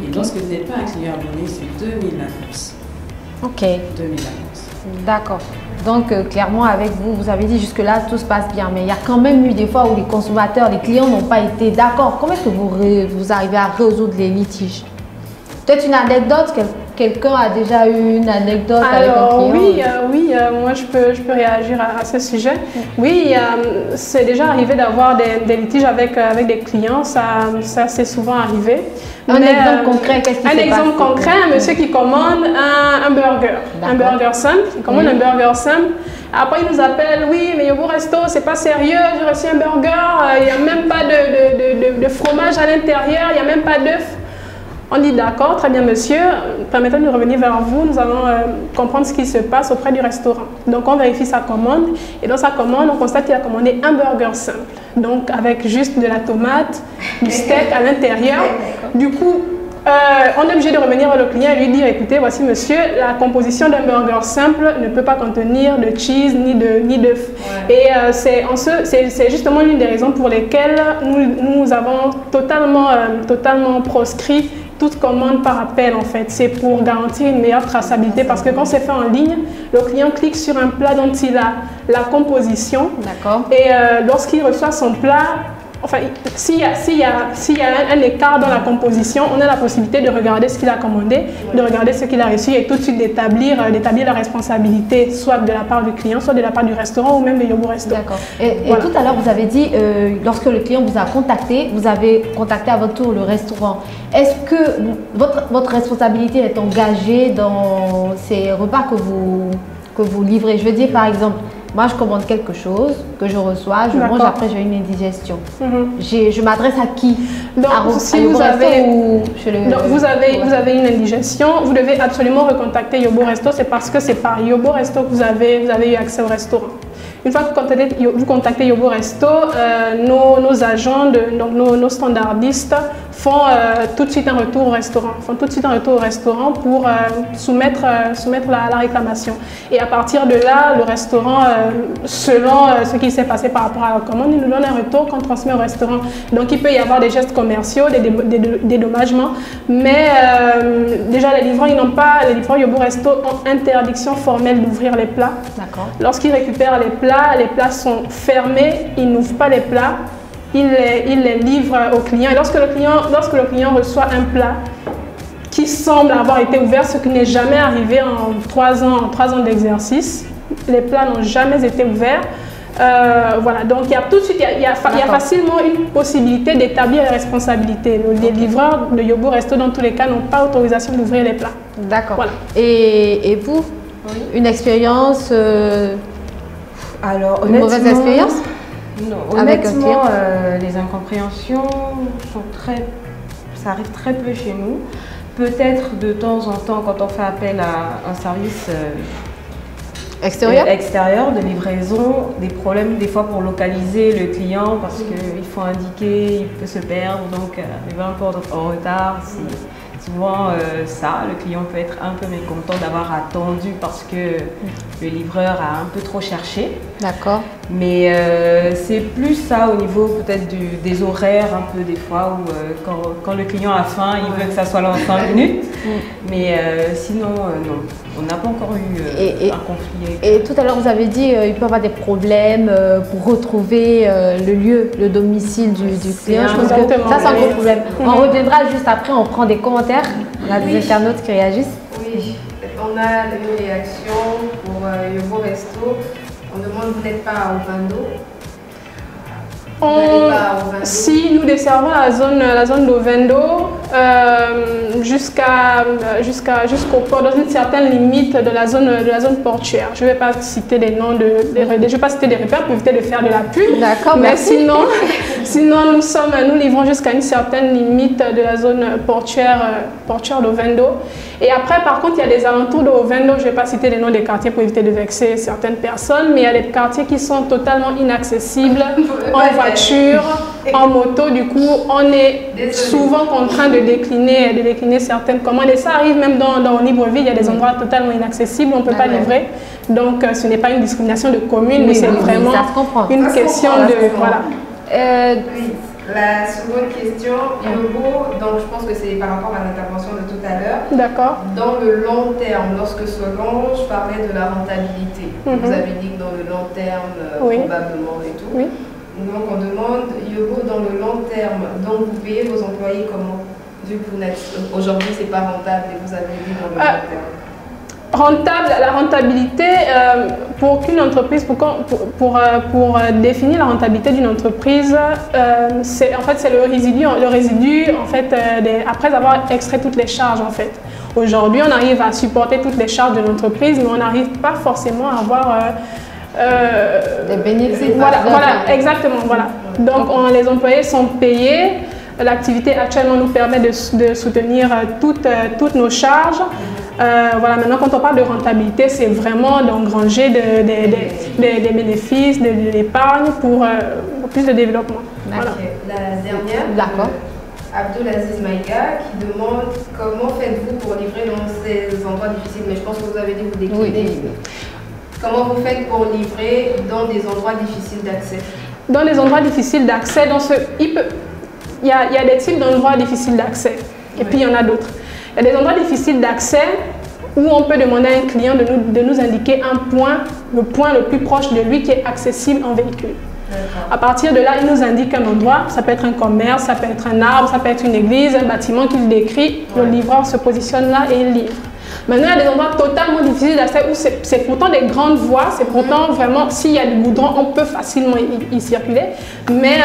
Et lorsque vous n'êtes pas un client abonné, c'est 2000 la course. Ok. 2000 la course. D'accord. Donc, clairement, avec vous, vous avez dit jusque-là, tout se passe bien. Mais il y a quand même eu des fois où les consommateurs, les clients n'ont pas été d'accord. Comment est-ce que vous arrivez à résoudre les litiges? Peut-être une anecdote, quelqu'un a déjà eu une anecdote avec un client? Oui, moi je peux réagir à ce sujet. Oui, c'est déjà arrivé d'avoir des litiges avec des clients, ça c'est souvent arrivé. Un exemple concret, qu'est-ce qui s'est passé? Un exemple concret, un monsieur qui commande un burger simple, il commande un burger simple. Après, il nous appelle, oui, mais Yobo Resto, c'est pas sérieux, j'ai reçu un burger, il n'y a même pas de fromage à l'intérieur, il n'y a même pas d'œuf. On dit d'accord, très bien monsieur, permettez-nous de revenir vers vous, nous allons comprendre ce qui se passe auprès du restaurant. Donc on vérifie sa commande et dans sa commande, on constate qu'il a commandé un burger simple. Donc avec juste de la tomate, du steak à l'intérieur. Du coup, on est obligé de revenir vers le client et lui dire, écoutez, voici monsieur, la composition d'un burger simple ne peut pas contenir de cheese ni d'œuf. Et c'est justement l'une des raisons pour lesquelles nous avons totalement proscrit toute commande par appel en fait. C'est pour garantir une meilleure traçabilité parce que quand c'est fait en ligne, le client clique sur un plat dont il a la composition. D'accord. Et lorsqu'il reçoit son plat, enfin, s'il y a un écart dans la composition, on a la possibilité de regarder ce qu'il a commandé, de regarder ce qu'il a reçu et tout de suite d'établir la responsabilité, soit de la part du client, soit de la part du restaurant ou même de Yobo Resto. D'accord. Et tout à l'heure, vous avez dit, lorsque le client vous a contacté, vous avez contacté à votre tour le restaurant. Est-ce que votre responsabilité est engagée dans ces repas que vous livrez? Je veux dire, par exemple, moi, je commande quelque chose que je reçois, je mange, après j'ai une indigestion. Je m'adresse à qui? Donc, si vous avez une indigestion, vous devez absolument recontacter Yobo Resto. C'est parce que c'est par Yobo Resto que vous avez eu accès au restaurant. Une fois que vous contactez Yobo Resto, nos agents, nos standardistes font tout de suite un retour au restaurant, pour soumettre la réclamation. Et à partir de là, le restaurant, selon ce qui s'est passé par rapport à la commande, il nous donne un retour qu'on transmet au restaurant. Donc il peut y avoir des gestes commerciaux, des dédommagements, mais déjà les livreurs Yobo Resto ont interdiction formelle d'ouvrir les plats. Lorsqu'ils récupèrent les plats sont fermés, ils n'ouvrent pas les plats. Il les livre au client. Et lorsque le client reçoit un plat qui semble avoir été ouvert, ce qui n'est jamais arrivé en 3 ans d'exercice, les plats n'ont jamais été ouverts. Voilà, donc il y a tout de suite, il y a facilement une possibilité d'établir les responsabilités. Les livreurs de Yobo Resto, dans tous les cas, n'ont pas autorisation d'ouvrir les plats. D'accord. Voilà. Et vous, une expérience, alors, une mauvaise expérience? Non, honnêtement, les incompréhensions ça arrive très peu chez nous. Peut-être de temps en temps quand on fait appel à un service extérieur de livraison, des problèmes des fois pour localiser le client parce qu'il faut indiquer, il peut se perdre, donc arriver un peu en retard. souvent ça, le client peut être un peu mécontent d'avoir attendu parce que le livreur a un peu trop cherché. D'accord. Mais c'est plus ça au niveau peut-être des horaires un peu des fois où quand le client a faim, il veut que ça soit là en 5 minutes. Mais sinon, non, on n'a pas encore eu un conflit. Et tout à l'heure, vous avez dit qu'il peut y avoir des problèmes pour retrouver le lieu, le domicile du client. Je pense que ça, c'est un gros problème. On reviendra juste après, on prend des commentaires. On a des internautes qui réagissent. Oui, on a une réaction pour Yobo Resto. On demande, vous n'êtes pas à Ovando? Si nous desservons la zone d'Ovendo jusqu'au port, dans une certaine limite de la zone portuaire. Je ne vais pas citer les noms je vais pas citer des repères pour éviter de faire de la pub. D'accord, mais merci. sinon nous livrons jusqu'à une certaine limite de la zone portuaire d'Ovendo. Et après, par contre, il y a des alentours d'Ovendo, je ne vais pas citer les noms des quartiers pour éviter de vexer certaines personnes, mais il y a des quartiers qui sont totalement inaccessibles en voiture, en moto. Du coup, on est souvent contraint de décliner certaines commandes. Et ça arrive même dans Libreville, il y a des endroits totalement inaccessibles, on ne peut pas livrer. Donc, ce n'est pas une discrimination de commune, mais c'est vraiment une question de... Voilà. La seconde question, Yobo, donc je pense que c'est par rapport à l'intervention de tout à l'heure. D'accord. Dans le long terme, lorsque Solange parlait de la rentabilité, vous avez dit que dans le long terme, probablement et tout. Oui. Donc on demande, Yobo, dans le long terme, donc vous payez vos employés comment? Vu que vous n'êtes aujourd'hui, c'est pas rentable et vous avez dit dans le long terme. La rentabilité, pour qu'une entreprise, pour définir la rentabilité d'une entreprise, c'est le résidu en fait, après avoir extrait toutes les charges en fait. Aujourd'hui, on arrive à supporter toutes les charges de l'entreprise, mais on n'arrive pas forcément à avoir des bénéfices. Voilà, exactement. Voilà. Donc les employés sont payés. L'activité actuellement nous permet de soutenir toutes nos charges. Voilà, maintenant quand on parle de rentabilité, c'est vraiment d'engranger des bénéfices, de l'épargne pour plus de développement. Voilà. La dernière, Abdulaziz Maïga qui demande comment faites-vous pour livrer dans ces endroits difficiles, mais je pense que vous avez dit que vous déclinez. Oui. Comment vous faites pour livrer dans des endroits difficiles d'accès? Dans les endroits difficiles d'accès, il y a des types d'endroits difficiles d'accès et puis il y en a d'autres. Il y a des endroits difficiles d'accès où on peut demander à un client de nous indiquer le point le plus proche de lui qui est accessible en véhicule. À partir de là, il nous indique un endroit, ça peut être un commerce, ça peut être un arbre, ça peut être une église, un bâtiment qu'il décrit, le livreur se positionne là et il livre. Maintenant, il y a des endroits totalement difficiles d'accès où c'est pourtant des grandes voies, c'est pourtant vraiment, s'il y a du goudron, on peut facilement y circuler, mais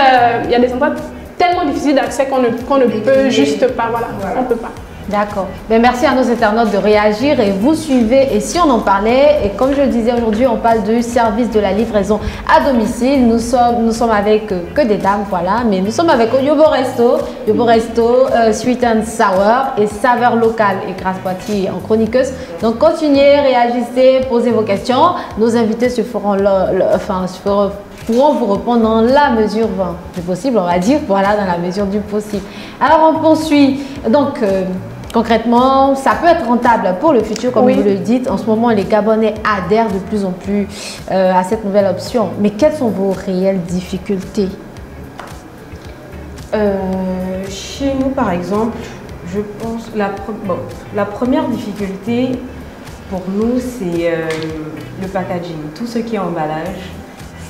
il y a des endroits tellement difficiles d'accès qu'on ne peut juste pas, voilà, on ne peut pas. D'accord. Ben, merci à nos internautes de réagir et vous suivez. Et si on en parlait, et comme je le disais aujourd'hui, on parle du service de la livraison à domicile. Nous sommes avec que des dames, voilà, mais nous sommes avec Yobo Resto, Sweet and Sour et saveur locale et Grace Poitiers en chroniqueuse. Donc continuez, réagissez, posez vos questions. Nos invités se feront pourront vous répondre dans la mesure du possible, on va dire, voilà, dans la mesure du possible. Alors on poursuit. Donc concrètement, ça peut être rentable pour le futur, comme vous le dites. En ce moment, les Gabonais adhèrent de plus en plus à cette nouvelle option. Mais quelles sont vos réelles difficultés? Chez nous, par exemple, je pense la première difficulté pour nous, c'est le packaging. Tout ce qui est emballage,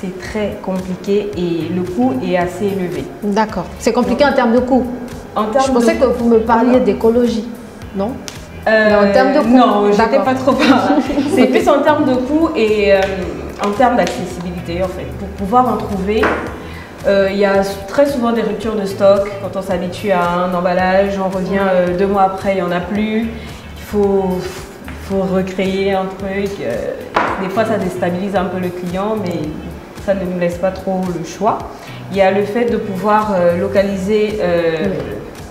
c'est très compliqué et le coût est assez élevé. D'accord. C'est compliqué en termes de coût? Je pensais que vous me parliez d'écologie, non? Mais en termes de coût? Non, je n'étais pas trop par là. C'est plus en termes de coût et en termes d'accessibilité, en fait. Pour pouvoir en trouver, il y a très souvent des ruptures de stock. Quand on s'habitue à un emballage, on revient 2 mois après, il n'y en a plus. Il faut recréer un truc. Des fois, ça déstabilise un peu le client, mais ça ne nous laisse pas trop le choix. Il y a le fait de pouvoir localiser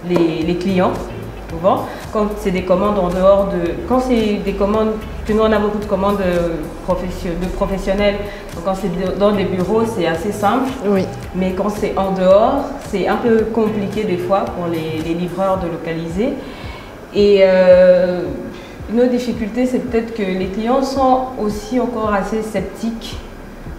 les clients, souvent, quand c'est des commandes en dehors de... Quand c'est des commandes, que nous on a beaucoup de commandes de professionnels, donc quand c'est dans des bureaux, c'est assez simple. Oui. Mais quand c'est en dehors, c'est un peu compliqué des fois pour les livreurs de localiser. Et une autre difficulté, c'est peut-être que les clients sont aussi encore assez sceptiques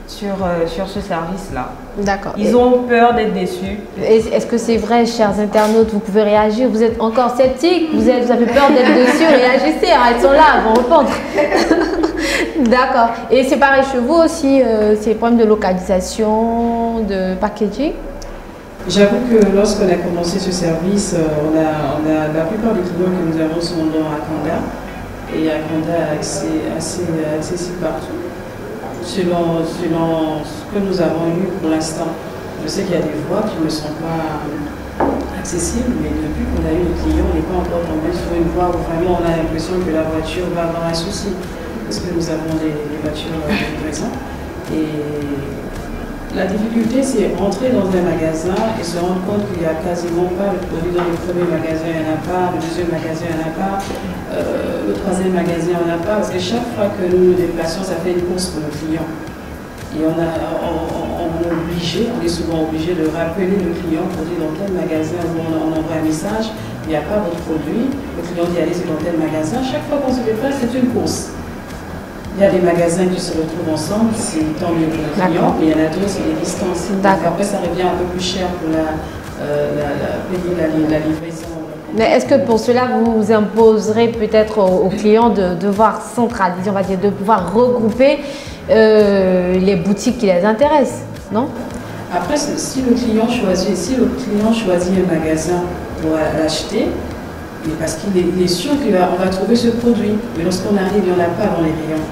sur ce service-là. D'accord. Ils ont peur d'être déçus. Est-ce que c'est vrai, chers internautes, vous pouvez réagir? Vous êtes encore sceptiques? Vous avez peur d'être déçus? Réagissez, elles sont là, elles vont répondre. D'accord. Et c'est pareil chez vous aussi, c'est des problèmes de localisation, de packaging? J'avoue que lorsqu'on a commencé ce service, on a la plupart des clients que nous avons sont dans Akanda. Et Akanda est assez accessible partout. Selon ce que nous avons eu pour l'instant. Je sais qu'il y a des voies qui ne sont pas accessibles, mais depuis qu'on a eu le client, on n'est pas encore tombé sur une voie où vraiment on a l'impression que la voiture va avoir un souci. Parce que nous avons des voitures de livraison. Et la difficulté, c'est rentrer dans un magasin et se rendre compte qu'il n'y a quasiment pas le produit dans le premier magasin, il n'y en a pas, le deuxième magasin, il n'y en a pas, le troisième magasin, il n'y en a pas, parce que chaque fois que nous nous déplaçons, ça fait une course pour le client. Et on est souvent obligé de rappeler le client pour dire dans tel magasin où on envoie un message, il n'y a pas votre produit, le client dit allez, c'est dans tel magasin. Chaque fois qu'on se déplace, c'est une course. Il y a des magasins qui se retrouvent ensemble, c'est tant mieux pour le client, mais il y en a d'autres, c'est les distances. Après, ça revient un peu plus cher pour la livraison. Mais est-ce que pour cela, vous imposerez peut-être aux clients de devoir centraliser, on va dire, de pouvoir regrouper les boutiques qui les intéressent, non? Après, si le client choisit un magasin pour l'acheter, parce qu'il est sûr qu'on va trouver ce produit, mais lorsqu'on arrive, il n'y en a pas dans les rayons.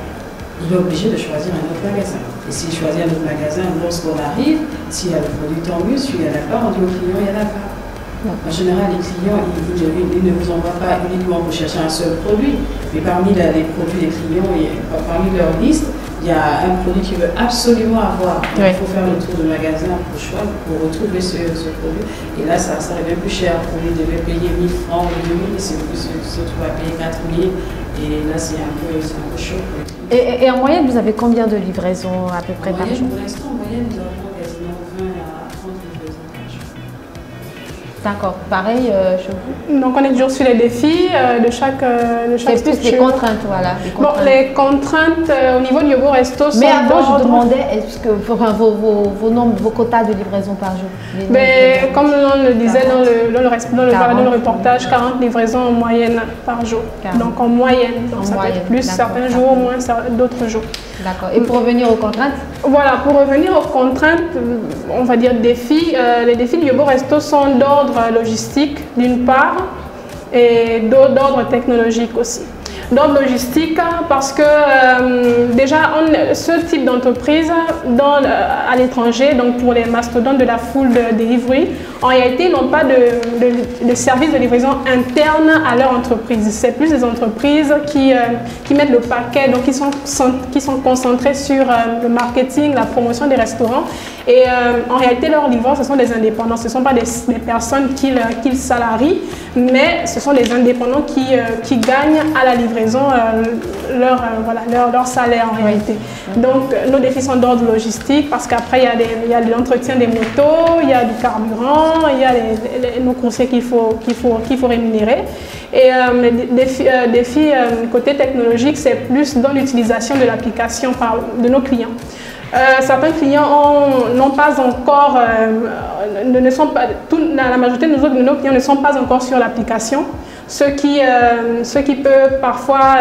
Il est obligé de choisir un autre magasin. Et s'il choisit un autre magasin, lorsqu'on arrive, s'il y a le produit, tant mieux. S'il n'y en a pas, on dit au client, il n'y en a pas. En général, les clients, ils ne vous envoient pas uniquement pour chercher un seul produit, mais parmi les produits des clients, parmi leur liste, il y a un produit qu'il veut absolument avoir. Il faut faire le tour de magasin pour retrouver ce produit. Et là, ça revient plus cher. Pour lui, il devait payer 1000 francs ou 2000, c'est plus se trouve à payer 4000. Et là, c'est un peu chaud. Et en moyenne, vous avez combien de livraisons à peu près par jour? Pour l'instant, en moyenne, nous avons quasiment 20 à 30 livraisons par jour. D'accord, pareil chez vous? Donc on est toujours sur les défis de chaque c'est plus les contraintes, voilà. Les contraintes au niveau du Yobo Resto sont... Mais avant, je demandais, est-ce que vos quotas de livraison par jour? Mais comme on le disait dans le reportage, 40 livraisons en moyenne par jour. 40. Donc en moyenne, donc ça peut être plus certains jours, moins d'autres jours. D'accord. Et pour revenir aux contraintes? Voilà, pour revenir aux contraintes, on va dire défis, les défis du Yobo Resto sont d'ordre logistique d'une part et d'ordre technologique aussi. D'ordre logistique parce que déjà ce type d'entreprise à l'étranger, donc pour les mastodontes de la food delivery, en réalité n'ont pas de service de livraison interne à leur entreprise. C'est plus des entreprises qui mettent le paquet, donc qui sont concentrées sur le marketing, la promotion des restaurants. Et en réalité, leurs livreurs, ce sont des indépendants. Ce ne sont pas des personnes qu'ils salarient, mais ce sont des indépendants qui gagnent à la livraison leur salaire en réalité. Donc nos défis sont d'ordre logistique parce qu'après il y a l'entretien des motos, il y a du carburant, il y a nos conseils qu'il faut rémunérer. Et les défis côté technologique, c'est plus dans l'utilisation de l'application de nos clients. Certains clients n'ont pas encore, la majorité de nos clients ne sont pas encore sur l'application, ce qui peut parfois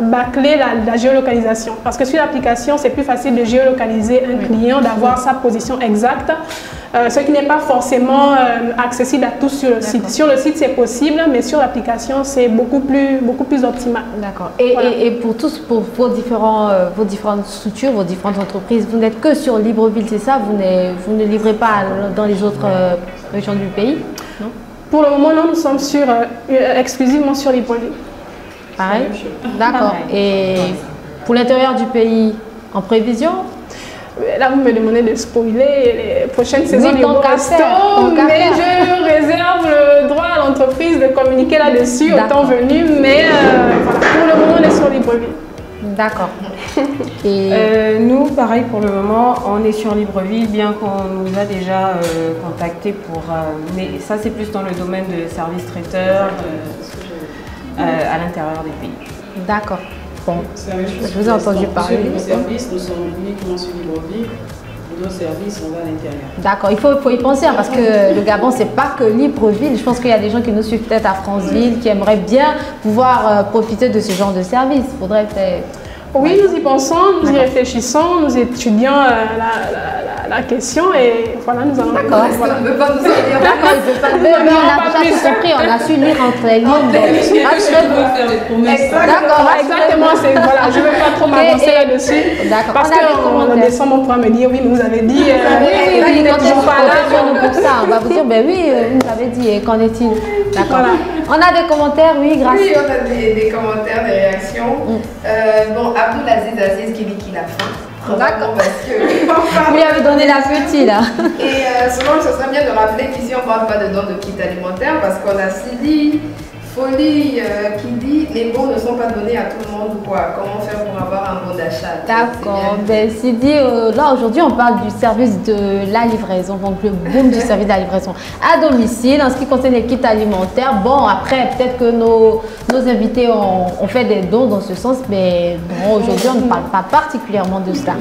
bâcler la géolocalisation. Parce que sur l'application, c'est plus facile de géolocaliser un client, d'avoir sa position exacte, ce qui n'est pas forcément accessible à tous sur le site. Sur le site, c'est possible, mais sur l'application, c'est beaucoup plus optimal. D'accord. Et pour vos différentes structures, vos différentes entreprises, vous n'êtes que sur Libreville, c'est ça? Vous ne livrez pas dans les autres régions du pays, non? Pour le moment, nous sommes exclusivement sur Libreville. Pareil? D'accord. Et pour l'intérieur du pays, en prévision? Là, vous me demandez de spoiler les prochaines saisons du Yobo Resto, mais je réserve le droit à l'entreprise de communiquer là-dessus au temps venu. Mais voilà, pour le moment, on est sur Libreville. D'accord. Et nous, pareil pour le moment, on est sur Libreville, bien qu'on nous a déjà contacté pour... mais ça, c'est plus dans le domaine de services traiteurs à l'intérieur des pays. D'accord. Bon, je vous ai entendu parler. Sur nos services, nous sommes uniquement sur Libreville. Nos services, on va à l'intérieur. D'accord, il faut y penser hein, parce que le Gabon, c'est pas que Libreville. Je pense qu'il y a des gens qui nous suivent peut-être à Franceville qui aimeraient bien pouvoir profiter de ce genre de service. Faudrait faire... Oui, nous y pensons, nous y réfléchissons, nous étudions la question et voilà, nous allons... D'accord. Voilà. On ne veut pas nous en dire. D'accord, il veut pas... Mais on a déjà tout compris, on a su lire entre les lignes. Faire des promesses. D'accord, Exactement, voilà, je ne veux pas trop m'avancer là-dessus. D'accord. Parce qu'en décembre, on pourra me dire, oui, mais vous avez dit... oui, il n'est quand toujours pas là. pour ça, on va vous dire, ben oui, vous nous avez dit, et qu'en est-il? D'accord. Voilà. On a des commentaires, oui, grâce. Oui, on a des commentaires, des réactions. Bon, Abdulaziz qui dit qu'il a faim. D'accord. Parce que Vous lui avez donné l'appétit là. Et selon, ce serait bien de rappeler qu'ici on ne parle pas de dons de kit alimentaire parce qu'on a Sidi Folie qui dit les bons ne sont pas donnés à tout le monde ou quoi. Comment faire pour avoir un bon d'achat? D'accord. Ben, Sidi, là aujourd'hui on parle du service de la livraison, donc le boom du service de la livraison à domicile. En ce qui concerne les kits alimentaires, bon après peut-être que nos invités ont fait des dons dans ce sens, mais bon, aujourd'hui on ne parle pas particulièrement de cela.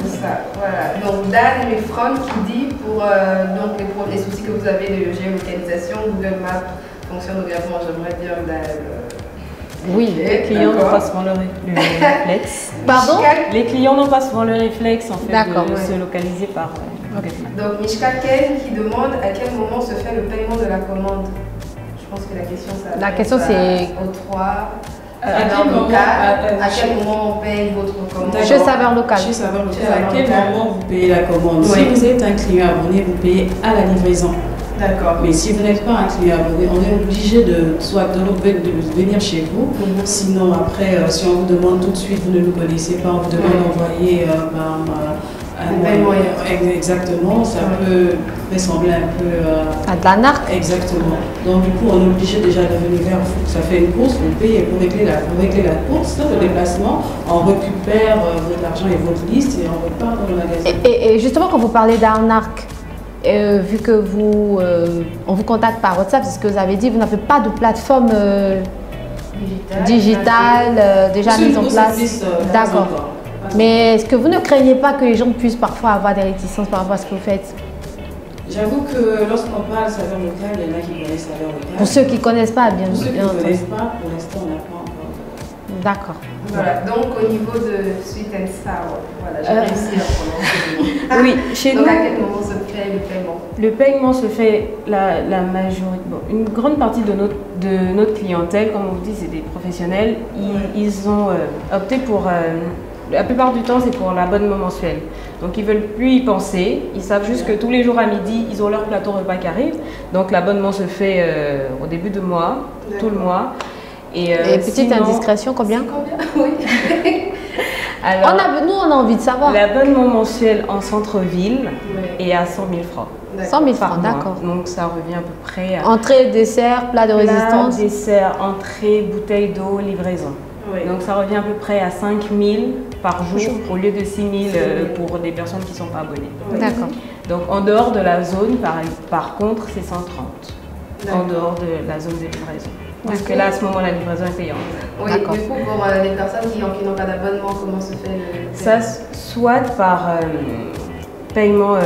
Voilà. Donc Dan Lefron qui dit pour donc les soucis que vous avez de géolocalisation, Google Maps fonctionne au Gabon, j'aimerais dire oui, les clients n'ont pas souvent le réflexe. Pardon? Les clients n'ont pas souvent le réflexe en fait de ouais. se localiser par Google Maps. Donc Mishka Ken qui demande à quel moment se fait le paiement de la commande. Je pense que la question ça. La question c'est au 3. À quel moment on paye votre commande? Chez Saveur Local. Chez Saveur Local. À quel moment vous payez la commande? Si vous êtes un client abonné, vous payez à la livraison. D'accord. Mais si vous n'êtes pas un client abonné, on est obligé de venir chez vous. Sinon, après, si on vous demande tout de suite, vous ne nous connaissez pas, on vous demande d'envoyer un paiement. Exactement, ça peut ressembler un peu à de la narque. Exactement. Donc, du coup, on est obligé déjà de venir vers vous. Ça fait une course, vous payez, vous réglez la course, le déplacement, on récupère votre argent et votre liste et on repart dans le magasin. Et justement, quand vous parlez d'arnaque, vu que on vous contacte par WhatsApp, c'est ce que vous avez dit, vous n'avez pas de plateforme digitale déjà mise en place. D'accord. Mais est-ce que vous ne craignez pas que les gens puissent parfois avoir des réticences par rapport à ce que vous faites? J'avoue que lorsqu'on parle Saveur Local, il y en a qui connaissent Saveur Local. Pour ceux qui ne connaissent pas, bien sûr. Pour ceux qui ne connaissent pas, pour l'instant, on n'a pas encore. D'accord. Voilà, donc au niveau de Sweet and Sour, voilà, j'ai réussi à prononcer. Oui, chez nous. Donc à quel moment se fait le paiement? Le paiement se fait la majorité. Bon, une grande partie de notre clientèle, comme on vous dit, c'est des professionnels. Ils ont opté pour. La plupart du temps, c'est pour l'abonnement mensuel. Donc, ils ne veulent plus y penser. Ils savent juste que tous les jours à midi, ils ont leur plateau repas qui arrive. Donc, l'abonnement se fait au début de mois, tout le mois. Et petite indiscrétion, combien? Oui. Alors, nous, on a envie de savoir. L'abonnement mensuel en centre-ville est à 100 000 francs. 100 000 francs, d'accord. Donc, ça revient à peu près à... Entrée, dessert, plat de résistance. Dessert, entrée, bouteille d'eau, livraison. Oui. Donc ça revient à peu près à 5 000 par jour au lieu de 6 000 pour des personnes qui ne sont pas abonnées. D'accord. Donc en dehors de la zone, par contre, c'est 130 en dehors de la zone de livraison. Parce que là, à ce moment, la livraison est payante. Oui, du coup, pour les personnes qui n'ont pas d'abonnement, comment se fait le paiement? Ça, soit par paiement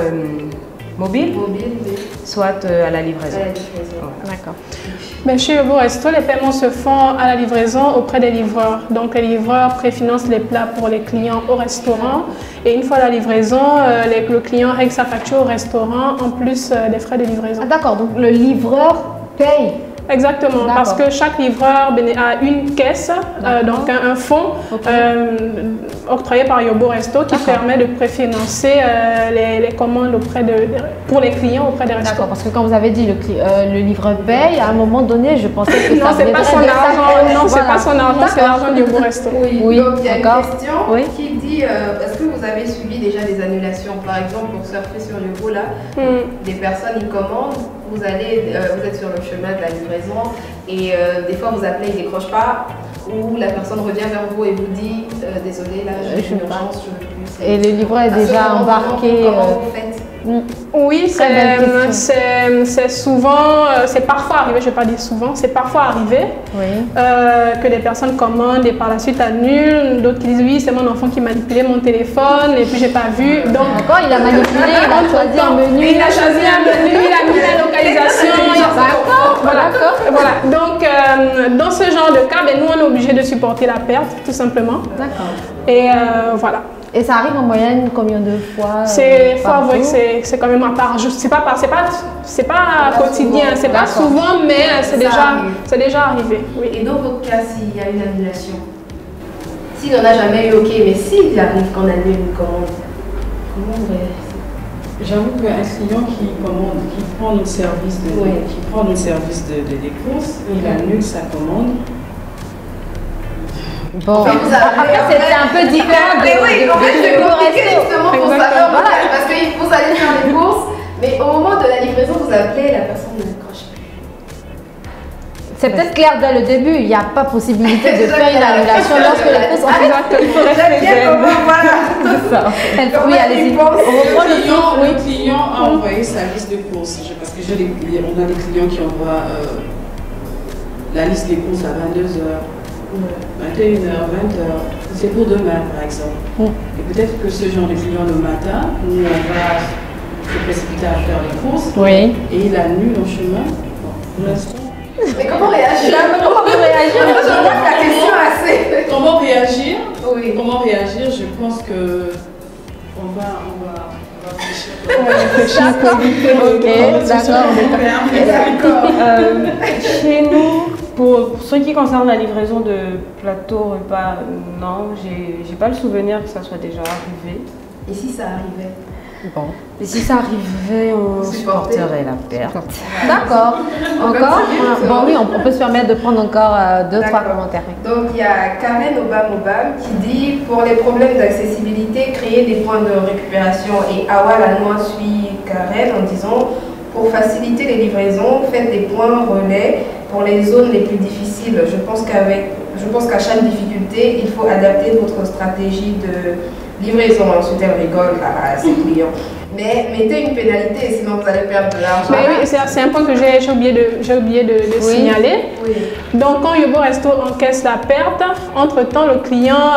mobile, soit à la livraison. D'accord. Mais chez Yobo Resto, les paiements se font à la livraison auprès des livreurs. Donc les livreurs préfinancent les plats pour les clients au restaurant. Et une fois la livraison, le client règle sa facture au restaurant en plus des frais de livraison. Ah, d'accord, donc le livreur paye. Exactement, parce que chaque livreur a une caisse, donc un fonds octroyé par Yobo Resto qui permet de préfinancer les commandes pour les clients auprès des restaurants. D'accord, parce que quand vous avez dit le livreur paye, à un moment donné, je pensais que non, c'est pas son argent, non, c'est pas son argent, c'est l'argent du Yobo Resto. Oui, donc il y a une question qui dit est-ce que vous avez subi déjà des annulations? Par exemple, pour surfer sur Yobo, là, des personnes ils commandent, vous êtes sur le chemin de la livraison et des fois vous appelez, ils ne décrochent pas, où la personne revient vers vous et vous dit désolé, là j'ai une urgence, je veux plus. Et le livreur est déjà embarqué. Comment vous faites? Oui, c'est souvent, c'est parfois arrivé, je ne vais pas dire souvent, c'est parfois arrivé que des personnes commandent et par la suite annulent, d'autres qui disent oui, c'est mon enfant qui manipulait mon téléphone et puis j'ai pas vu. Donc, d'accord, il a manipulé, il a choisi un menu. Il a choisi un menu, il a mis la localisation. Voilà. Donc, dans ce genre de cas, nous, on est obligé de supporter la perte, tout simplement. D'accord. Et voilà. Et ça arrive en moyenne combien de fois faut avouer que c'est quand même à part. C'est pas quotidien, c'est pas souvent, mais c'est déjà arrivé. Oui. Et dans votre cas, s'il y a une annulation, s'il n'en a jamais eu, ok, mais s'il arrive qu'on annule une commande, comment on réagit? J'avoue qu'un client qui prend notre service des courses, il annule sa commande. Bon, après c'était un peu différent de oui, en fait, je vais compliquer justement pour savoir, parce que vous allez faire les courses, mais au moment de la livraison, vous appelez, la personne ne décroche plus. C'est peut-être clair dès le début, il n'y a pas possibilité de faire une annulation lorsque les courses ont fait. Il faut rester voilà. Elle peut y aller. Le client a envoyé sa liste de courses, parce que on a des clients qui envoient la liste des courses à 22h. 21h, 20h, c'est pour demain par exemple. Et peut-être que ce genre de client le matin, nous on va se précipiter à faire les courses et il annule en chemin. Pour l'instant. Mais comment réagir? La question assez. Comment réagir? Oui. Comment réagir? Je pense que on va réfléchir. D'accord. Chez nous, pour ce qui concerne la livraison de plateaux repas, non, j'ai pas le souvenir que ça soit déjà arrivé. Et si ça arrivait? Bon. Et si ça arrivait, on supporterait la perte. D'accord. Encore? Bon, oui, on peut se permettre de prendre encore 2-3 commentaires. Donc, il y a Karen Obam qui dit pour les problèmes d'accessibilité, créer des points de récupération. Et Awa Lanois suit Karen en disant pour faciliter les livraisons, faites des points relais pour les zones les plus difficiles. Je pense qu'à chaque difficulté, il faut adapter votre stratégie de livraison. Ensuite, elle rigole à ses clients. Mais mettez une pénalité, sinon vous allez perdre de l'argent. Oui, c'est un point que j'ai oublié de signaler. Oui. Donc, quand Yobo Resto encaisse la perte, entre-temps, le client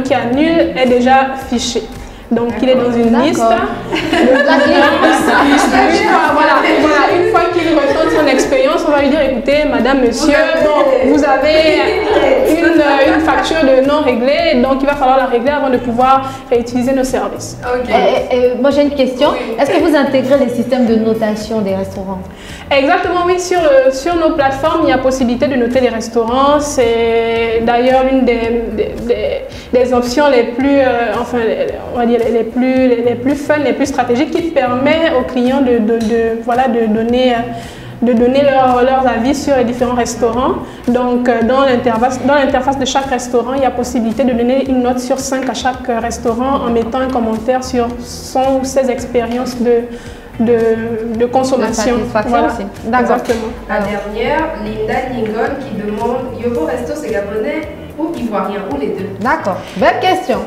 qui annule est déjà fiché. Donc, il est dans une liste. Une fois qu'il retourne son expérience, on va lui dire écoutez, madame, monsieur, vous avez une facture de non réglée, donc il va falloir la régler avant de pouvoir utiliser nos services. Moi, j'ai une question. Est-ce que vous intégrez les systèmes de notation des restaurants? Exactement, oui. Sur nos plateformes, il y a possibilité de noter les restaurants. C'est d'ailleurs l'une des options les plus, on va dire, les plus fun, les plus stratégiques, qui permet aux clients de donner leurs avis sur les différents restaurants. Donc, dans l'interface de chaque restaurant, il y a possibilité de donner une note sur 5 à chaque restaurant en mettant un commentaire sur son ou ses expériences de consommation. Aussi. Exactement. La dernière, Linda Lingon qui demande Yobo Resto, c'est gabonais ou ivoirien, ou les deux? D'accord, belle question.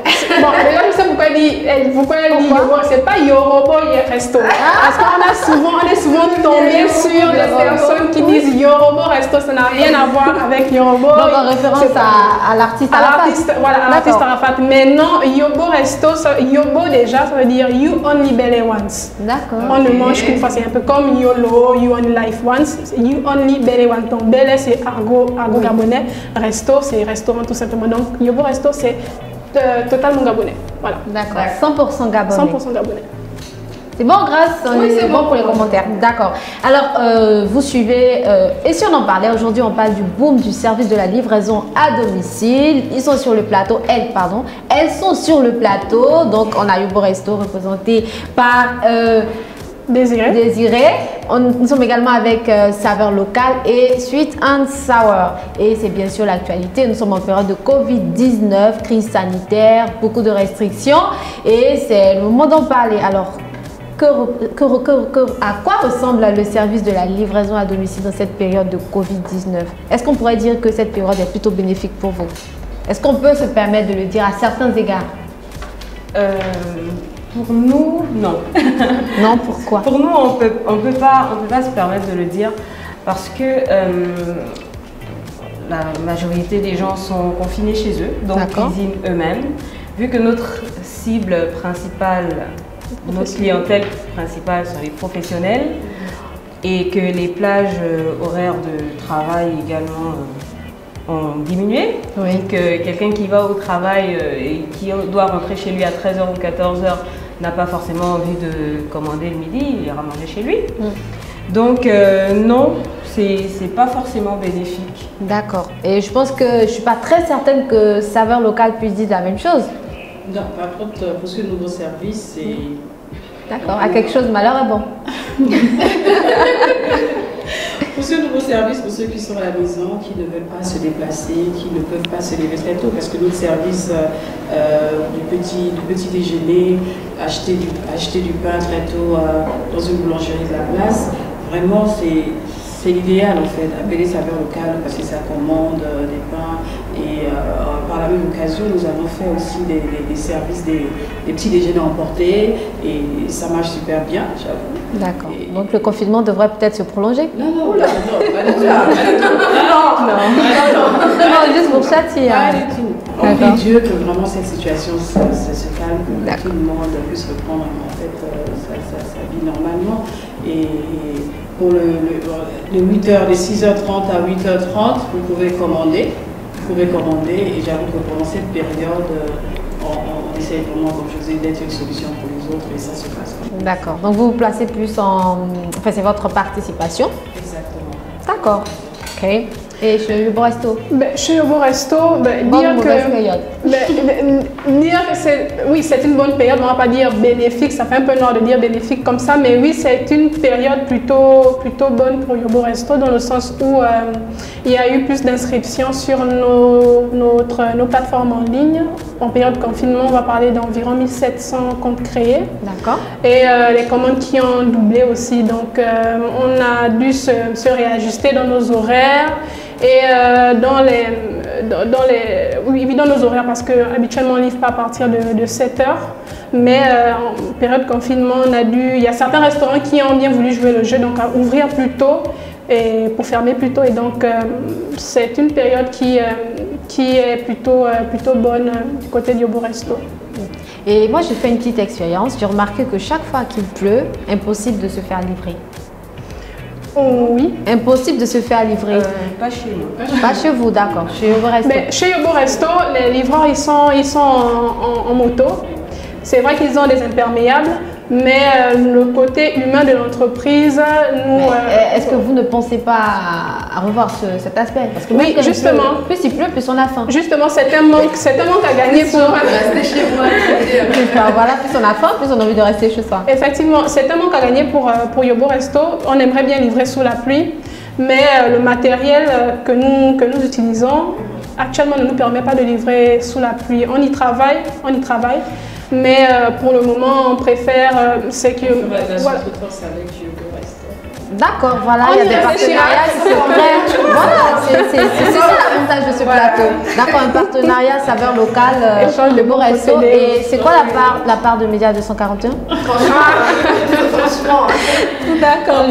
Bon, déjà, je sais pourquoi elle dit Yobo, c'est pas Yorobo Resto. Parce qu'on est souvent tombé sur des personnes qui disent Yorobo Resto, ça n'a rien à voir avec Yorobo. Donc en référence à l'artiste Arafat. Voilà, à l'artiste Arafat. Mais non, Yobo Resto, Yobo déjà, ça veut dire You Only Belly Once. D'accord. On ne mange qu'une fois, c'est un peu comme YOLO, You Only Life Once. You Only Belly Once. Donc Belly, c'est argot gabonais. Resto, c'est restaurant tout simplement. Donc Yobo Resto, c'est totalement gabonais. Voilà. D'accord. 100% gabonais. 100% gabonais. C'est bon, Grâce? Oui, c'est bon pour les commentaires. D'accord. Alors, vous suivez, et si on en parlait, aujourd'hui, on parle du boom du service de la livraison à domicile. Ils sont sur le plateau, elles sont sur le plateau. Donc, on a Yobo Resto représenté par Désiré. Nous sommes également avec Saveur Locale et Sweet and Sour. Et c'est bien sûr l'actualité. Nous sommes en période de Covid-19, crise sanitaire, beaucoup de restrictions. Et c'est le moment d'en parler. Alors, à quoi ressemble le service de la livraison à domicile dans cette période de Covid-19? Est-ce qu'on pourrait dire que cette période est plutôt bénéfique pour vous? Est-ce qu'on peut se permettre de le dire à certains égards? Pour nous, non. Non, pourquoi? Pour nous, on peut pas se permettre de le dire parce que la majorité des gens sont confinés chez eux, donc cuisinent eux-mêmes. Vu que notre cible principale, notre clientèle principale sont les professionnels et que les plages horaires de travail également ont diminué. Oui. Donc quelqu'un qui va au travail et qui doit rentrer chez lui à 13h ou 14h n'a pas forcément envie de commander le midi, il ira manger chez lui. Donc non, c'est pas forcément bénéfique. D'accord. Et je pense que je suis pas très certaine que Saveurs Locales puisse dire la même chose. Non, par contre, pour ce nouveau service, c'est... D'accord, à quelque chose, malheur est bon. Pour ce nouveau service, pour ceux qui sont à la maison, qui ne veulent pas se déplacer, qui ne peuvent pas se lever très tôt, parce que notre service du petit déjeuner, acheter du pain très tôt dans une boulangerie de la place, vraiment c'est l'idéal en fait, appeler Saveurs Locales, passer sa commande des pains et par la même occasion nous avons fait aussi des services, des petits déjeuners emportés et ça marche super bien, j'avoue. D'accord. Donc le confinement devrait peut-être se prolonger? Non, pas du tout. Non, juste pour châtier. Pas du tout. On prie Dieu que vraiment cette situation se calme, que tout le monde puisse reprendre en fait sa vie normalement. Et pour le 8h, de 6h30 à 8h30, vous pouvez commander. Et j'avoue que pendant cette période, on essaie vraiment, comme je vous ai dit, d'être une solution pour les autres et ça se passe. D'accord. Donc vous vous placez plus en... Enfin, c'est votre participation? Exactement. D'accord. Ok. Et chez Yobo Resto? Chez Yobo Resto, dire que c'est une bonne période, on ne va pas dire bénéfique, ça fait un peu noir de dire bénéfique comme ça, mais oui, c'est une période plutôt bonne pour Yobo Resto dans le sens où il y a eu plus d'inscriptions sur nos plateformes en ligne. En période de confinement, on va parler d'environ 1700 comptes créés. D'accord. Et les commandes qui ont doublé aussi, donc on a dû se réajuster dans nos horaires. Et dans nos horaires, parce qu'habituellement on ne livre pas à partir de 7h, mais en période de confinement, il y a certains restaurants qui ont bien voulu jouer le jeu, donc à ouvrir plus tôt et pour fermer plus tôt. Et donc c'est une période qui est plutôt bonne du côté du Yobo Resto. Et moi j'ai fait une petite expérience, j'ai remarqué que chaque fois qu'il pleut, impossible de se faire livrer. Oui. Impossible de se faire livrer. Pas chez nous. Pas chez vous, d'accord. Chez Yobo Resto. Mais chez Yobo Resto, les livreurs ils sont en moto. C'est vrai qu'ils ont des imperméables, mais le côté humain de l'entreprise, nous... Est-ce que vous ne pensez pas à revoir cet aspect? Parce que oui, justement. Plus il pleut, plus on a faim. Justement, c'est un manque à gagner pour... rester chez moi. Voilà, plus on a faim, plus on a envie de rester chez soi. Effectivement, c'est un manque à gagner pour Yobo Resto. On aimerait bien livrer sous la pluie, mais le matériel que nous utilisons actuellement ne nous permet pas de livrer sous la pluie. On y travaille. Mais pour le moment, on préfère c'est que... Voilà. D'accord, voilà, il y a des partenariats qui se font. Voilà, c'est ça l'avantage de ce plateau. D'accord, un partenariat Saveurs Locales, Yobo Resto. Et c'est quoi la part de Média 241? Franchement. D'accord,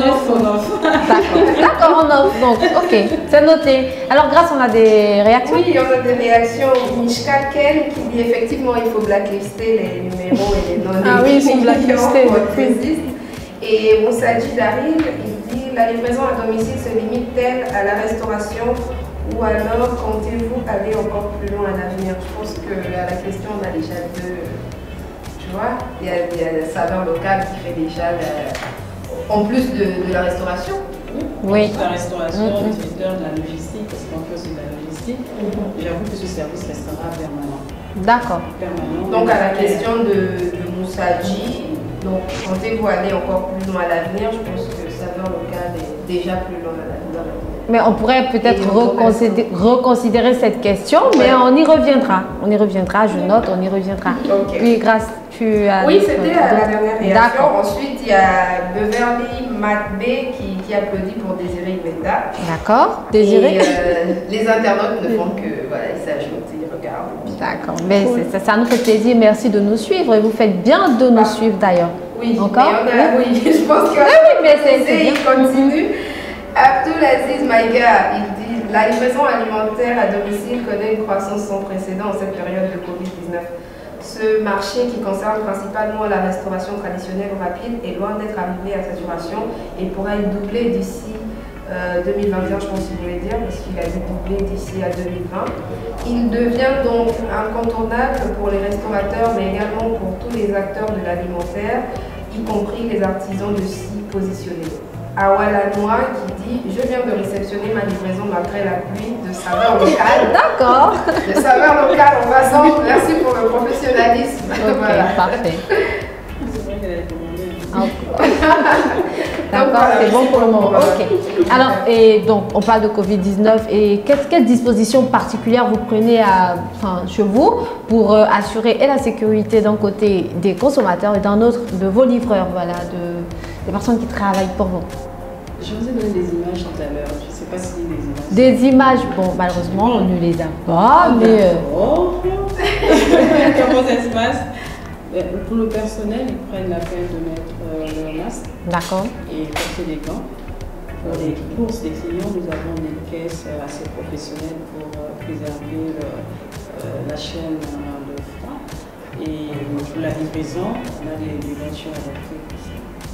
D'accord, on offre. Donc, ok, c'est noté. Alors, Grâce, on a des réactions? Oui, on a des réactions. Mishka Ken qui dit effectivement il faut blacklister les numéros et les noms. Ah oui, ils sont blacklistés. Et Moussadji Daryl, il dit la livraison à domicile se limite-t-elle à la restauration ou alors comptez-vous aller encore plus loin à l'avenir? Je pense qu'à la question, on a déjà deux. Tu vois, il y a Saveurs Locales qui fait déjà, en plus de la restauration. Oui. La restauration, le secteur de la logistique, parce qu'on fait aussi de la logistique. J'avoue que ce service restera permanent. D'accord. Donc à la question de Moussadji, donc comptez-vous aller encore plus loin à l'avenir? Je pense que Saveurs Locales est déjà plus loin à l'avenir. Mais on pourrait peut-être reconsidérer cette question, mais on y reviendra. On y reviendra, je note, on y reviendra. Okay. Puis, Grâce, tu as... Oui, c'était la dernière réaction. Ensuite, il y a Beverly McBay qui applaudit pour Désiré Ibenda. D'accord, Désiré. Et les internautes ne font que, voilà, ils s'ajoutent, ils regardent. D'accord, mais ça nous fait plaisir. Merci de nous suivre et vous faites bien de nous suivre d'ailleurs. Oui, encore. Oui, je pense que mais c'est il continue. Abdulaziz Maïga, il dit la livraison alimentaire à domicile connaît une croissance sans précédent en cette période de Covid-19. Ce marché qui concerne principalement la restauration traditionnelle rapide est loin d'être arrivé à saturation et pourrait doubler d'ici 2021, je pense qu'il voulait dire, parce qu'il a dit doubler d'ici à 2020. Il devient donc incontournable pour les restaurateurs, mais également pour tous les acteurs de l'alimentaire, y compris les artisans de s'y positionner. Awalanoa qui dit « Je viens de réceptionner ma livraison malgré la pluie de saveurs locales. » D'accord. De saveurs locales en passant. Merci pour le professionnalisme. Ok, voilà. Parfait. D'accord, voilà, c'est bon pour le moment. Ok. Alors, et donc, on parle de Covid-19 et quelles dispositions particulières vous prenez chez vous pour assurer et la sécurité d'un côté des consommateurs et d'un autre de vos livreurs, voilà, des personnes qui travaillent pour vous? Je vous ai donné des images tout à l'heure. Je ne sais pas si des images. Des images, bon, malheureusement, on ne les a pas, mais. Comment ça se passe? Pour le personnel, ils prennent la peine de mettre leur masque. D'accord. Et porter des gants. Pour les courses des clients, nous avons des caisses assez professionnelles pour préserver la chaîne de froid. Et pour la livraison, on a des voitures adaptées.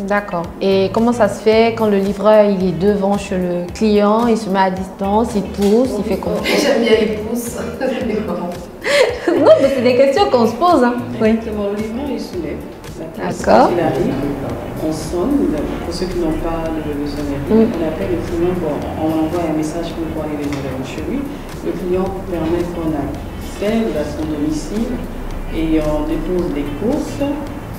D'accord. Et comment ça se fait quand le livreur il est devant chez le client, il se met à distance, il pousse, il fait comment? J'aime bien les pouces. Non, mais c'est des questions qu'on se pose. Hein. Oui. Le livreur, il soulève. D'accord. Il arrive, on sonne, pour ceux qui n'ont pas de sonnerie, on appelle le client, on envoie un message pour aller les livrer chez lui. Le client permet qu'on accède à son domicile et on dépose des courses.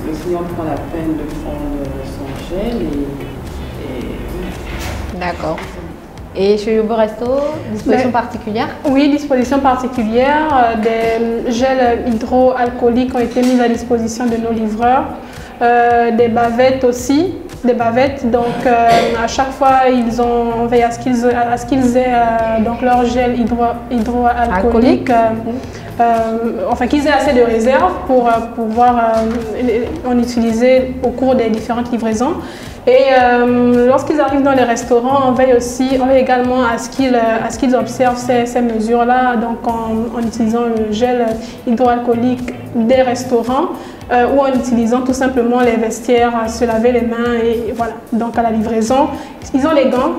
Le client prend la peine de prendre son gel et... D'accord. Et chez Yobo Resto, disposition particulière? Oui, disposition particulière. Des gels hydroalcooliques ont été mis à disposition de nos livreurs. Des bavettes aussi. Des bavettes, donc à chaque fois, ils ont veillé à ce qu'ils aient donc leur gel hydroalcoolique. Enfin, qu'ils aient assez de réserve pour pouvoir en utiliser au cours des différentes livraisons. Et lorsqu'ils arrivent dans les restaurants, on veille également à ce qu'ils observent ces mesures-là, donc en utilisant le gel hydroalcoolique des restaurants ou en utilisant tout simplement les vestiaires à se laver les mains et voilà. Donc à la livraison, ils ont les gants,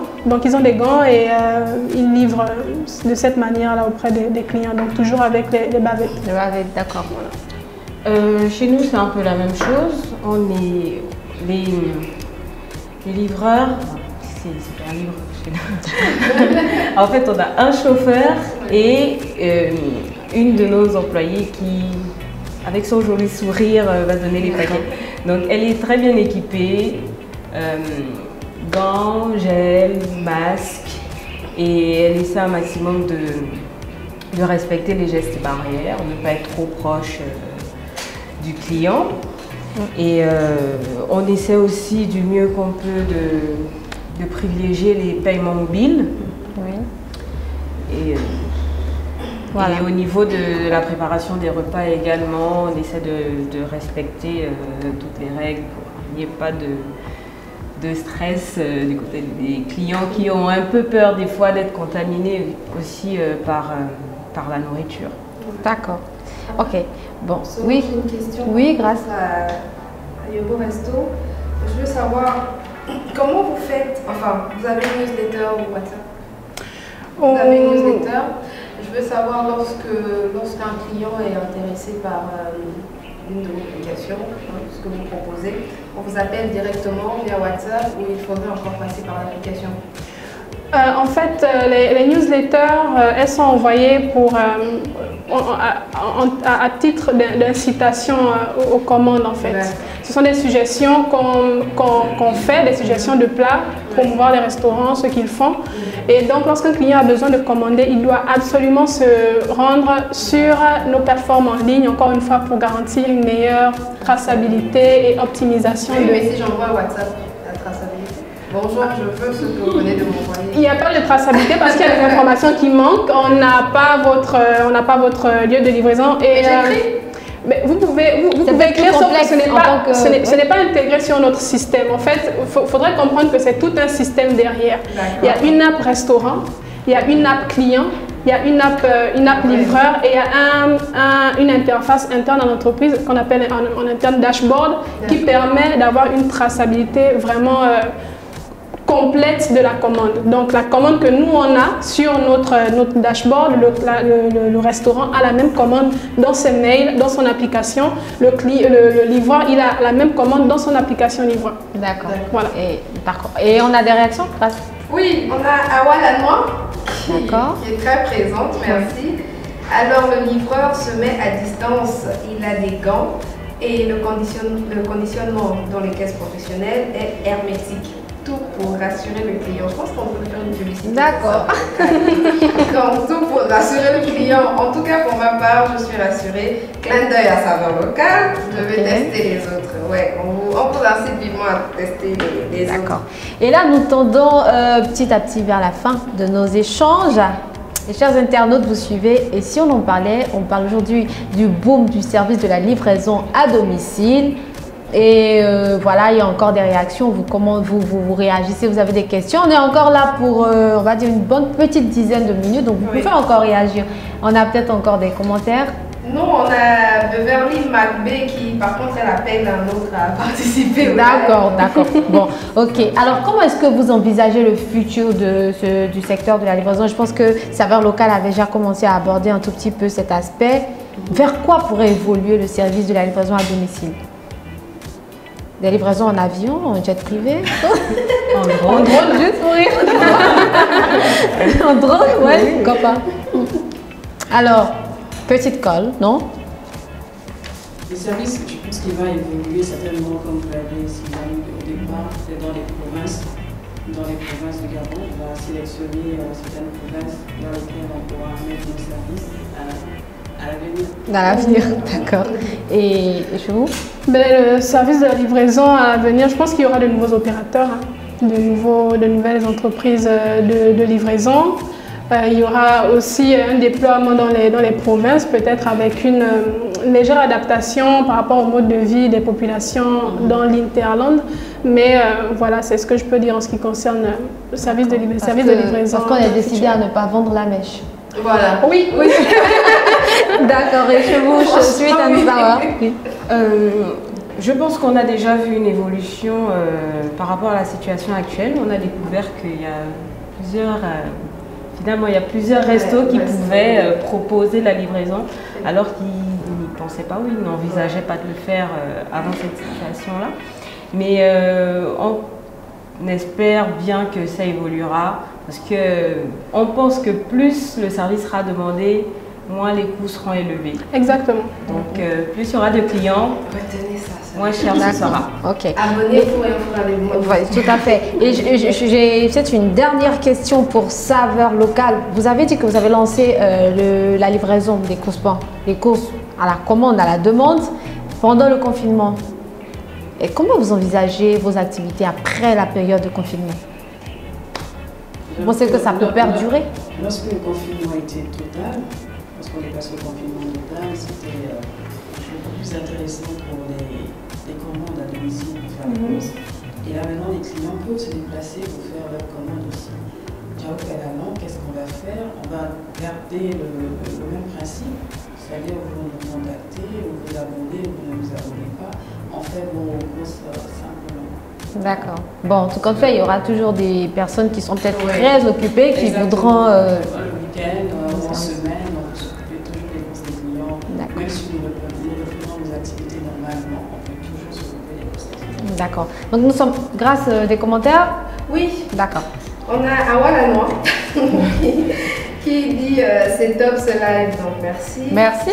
et ils livrent de cette manière-là auprès des clients, donc toujours avec les bavettes. Les bavettes, d'accord. Voilà. Chez nous, c'est un peu la même chose. On est les livreurs, c'est un livre chez nous. En fait, on a un chauffeur et une de nos employées qui, avec son joli sourire, va donner les paquets. Donc, elle est très bien équipée, gants, gel, masque, et elle essaie un maximum de respecter les gestes barrières, ne pas être trop proche du client. Et on essaie aussi du mieux qu'on peut de privilégier les paiements mobiles. Oui. Et, voilà. Et au niveau de la préparation des repas également, on essaie de respecter toutes les règles pour qu'il n'y ait pas de stress du côté des clients qui ont un peu peur des fois d'être contaminés aussi par la nourriture. D'accord. Ok. Bon, oui. Une question. Oui, grâce à Yobo Resto. Je veux savoir comment vous faites. Enfin, vous avez une newsletter ou WhatsApp? Vous avez une newsletter. Je veux savoir lorsqu'un client est intéressé par une de vos publications, ce que vous proposez, on vous appelle directement via WhatsApp ou il faudrait encore passer par l'application? En fait, les newsletters, elles sont envoyées à titre d'incitation aux commandes, en fait. Ce sont des suggestions qu'on fait, des suggestions de plats promouvoir les restaurants, ce qu'ils font. Et donc, lorsqu'un client a besoin de commander, il doit absolument se rendre sur nos plateformes en ligne, encore une fois, pour garantir une meilleure traçabilité et optimisation. Oui, mais si j'envoie WhatsApp, la traçabilité. Bonjour, je veux ce que vous venez de m'envoyer. Il n'y a pas de traçabilité parce qu'il y a des informations qui manquent. On n'a pas votre lieu de livraison. Et mais vous pouvez écrire, sauf que ce n'est pas intégré sur notre système. En fait, il faudrait comprendre que c'est tout un système derrière. Il y a une app restaurant, il y a une app client, il y a une app livreur et il y a une interface interne à l'entreprise qu'on appelle en interne dashboard qui permet d'avoir une traçabilité vraiment complète de la commande. Donc la commande que nous on a sur notre dashboard, le restaurant a la même commande dans ses mails, dans son application. Le livreur, il a la même commande dans son application livreur. D'accord. Voilà. Et on a des réactions? Oui, on a Awa Lanois qui est très présente, merci. Alors le livreur se met à distance, il a des gants et le conditionnement dans les caisses professionnelles est hermétique. Tout pour rassurer le client. Je pense qu'on peut faire une publicité. D'accord. Tout pour rassurer le client. En tout cas, pour ma part, je suis rassurée. Clin d'œil à saveur locale. Je vais tester les autres. Ouais, on vous incite vivement à tester les autres. D'accord. Et là, nous tendons petit à petit vers la fin de nos échanges. Les chers internautes, vous suivez. Et si on en parlait, on parle aujourd'hui du boom du service de la livraison à domicile. Et voilà, il y a encore des réactions, comment vous réagissez, vous avez des questions. On est encore là pour, on va dire, une bonne petite dizaine de minutes, donc vous pouvez encore réagir. On a peut-être encore des commentaires. Non, on a Beverly McBay qui, par contre, elle appelle un autre à participer. D'accord, d'accord. Bon, ok. Alors, comment est-ce que vous envisagez le futur du secteur de la livraison? Je pense que Saveur Locale avait déjà commencé à aborder un tout petit peu cet aspect. Vers quoi pourrait évoluer le service de la livraison à domicile? Des livraisons en avion, en jet privé, en drone, juste pour rire. En drone, ouais, pourquoi pas. Alors, petite colle, non? Le service, je pense qu'il va évoluer certainement, comme vous l'avez signalé au départ, c'est dans les provinces. Dans les provinces de Gabon, on va sélectionner certaines provinces dans lesquelles on pourra mettre nos services à l'avenir. Dans l'avenir, d'accord. Et chez vous? Le service de la livraison à l'avenir, je pense qu'il y aura de nouveaux opérateurs, de nouvelles entreprises de livraison. Il y aura aussi un déploiement dans les provinces, peut-être avec une légère adaptation par rapport au mode de vie des populations dans l'Interland. Mais voilà, c'est ce que je peux dire en ce qui concerne le service de livraison. Parce qu'on a décidé à ne pas vendre la mèche. Voilà. Oui. D'accord, et chez vous, suite à Nizawa? Je pense qu'on a déjà vu une évolution par rapport à la situation actuelle. On a découvert qu'il y a plusieurs restos qui pouvaient proposer la livraison alors qu'ils n'y pensaient pas ou ils n'envisageaient pas de le faire avant cette situation-là. Mais on espère bien que ça évoluera parce qu'on pense que plus le service sera demandé, moins les coûts seront élevés. Exactement. Donc, plus il y aura de clients, moins cher ce sera. Ok. Abonnez-vous et on fera les mots. Oui, tout à fait. Et j'ai peut-être une dernière question pour Saveur Locale. Vous avez dit que vous avez lancé la livraison des courses pain, les courses à la commande, à la demande, pendant le confinement. Et comment vous envisagez vos activités après la période de confinement? Vous pensez que ça peut perdurer? Lorsque le confinement était total, lorsqu'on est passé au confinement total, c'était beaucoup plus intéressant pour les commandes à domicile pour faire la course. Et là maintenant, les clients peuvent se déplacer pour faire leurs commandes aussi. J'avoue qu'à la longue, qu'est-ce qu'on va faire? On va garder le même principe, c'est-à-dire vous nous contactez, vous vous abonnez, vous ne vous abonnez pas. On fait vos courses simplement. D'accord. Bon, en tout cas, il y aura toujours des personnes qui sont peut-être très occupées, qui voudront... le week-end, en semaine, on s'occupe toujours des courses des clients. Même si nous reprenons nos activités normalement, on peut toujours s'occuper des courses des clients. D'accord. Donc nous sommes, grâce des commentaires? Oui. D'accord. On a Awa Lanois qui dit c'est top ce live, donc merci. Merci.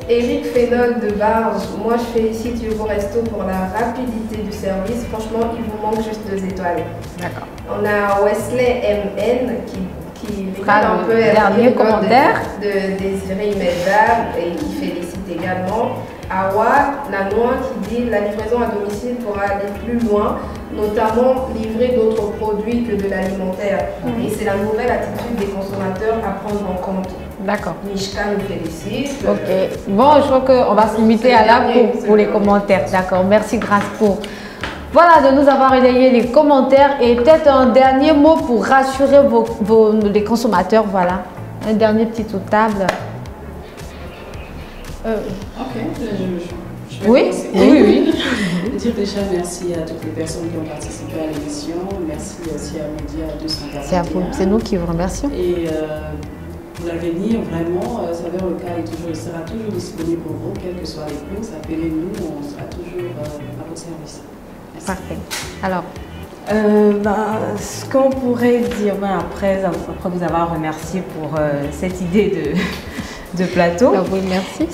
Eric Fénol de Barge, moi je félicite Yobo Resto pour la rapidité du service. Franchement, il vous manque juste 2 étoiles. D'accord. On a Wesley MN qui fera un peu dernier commentaire de Désiré Medard et qui félicite également. Awa Lanois qui dit la livraison à domicile pourra aller plus loin, notamment livrer d'autres produits que de l'alimentaire. Et c'est la nouvelle attitude des consommateurs à prendre en compte. D'accord. Mishka nous félicite. Ok. Bon, je crois qu'on va se limiter à là pour les commentaires. D'accord. Merci Grace pour voilà, de nous avoir relayé les commentaires. Et peut-être un dernier mot pour rassurer les consommateurs. Voilà. Un dernier petit tour de table. Ok, je vais oui, commencer. oui. Dire déjà merci à toutes les personnes qui ont participé à l'émission. Merci aussi à Média 241. C'est nous qui vous remercions. Et pour l'avenir, vraiment, Saveurs Locales sera toujours disponible pour vous, quels que soient les courses. Appelez-nous, on sera toujours à votre service. Merci. Parfait. Alors ce qu'on pourrait dire après vous avoir remercié pour cette idée de plateau, oui, merci.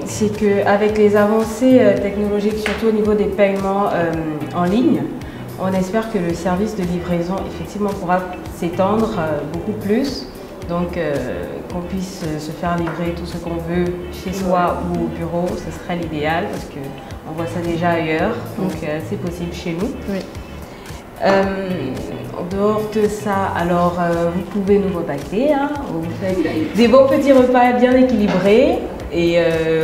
C'est qu'avec les avancées technologiques, surtout au niveau des paiements en ligne, on espère que le service de livraison effectivement pourra s'étendre beaucoup plus. Donc qu'on puisse se faire livrer tout ce qu'on veut chez soi ou au bureau, ce serait l'idéal parce qu'on voit ça déjà ailleurs, donc c'est possible chez nous. Oui. En dehors de ça, alors vous pouvez nous contacter, vous faites des bons petits repas bien équilibrés et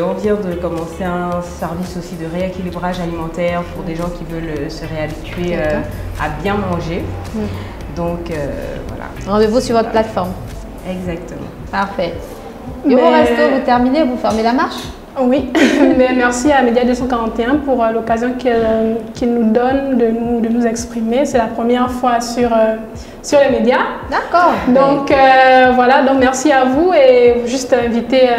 on vient de commencer un service aussi de rééquilibrage alimentaire pour des gens qui veulent se réhabituer à bien manger. Donc voilà. Rendez-vous sur votre plateforme. Exactement. Parfait. Yobo Resto, vous terminez, vous fermez la marche? Oui, mais merci à Média 241 pour l'occasion qu'il nous donne de nous exprimer. C'est la première fois sur les médias. D'accord. Donc voilà, donc merci à vous et juste inviter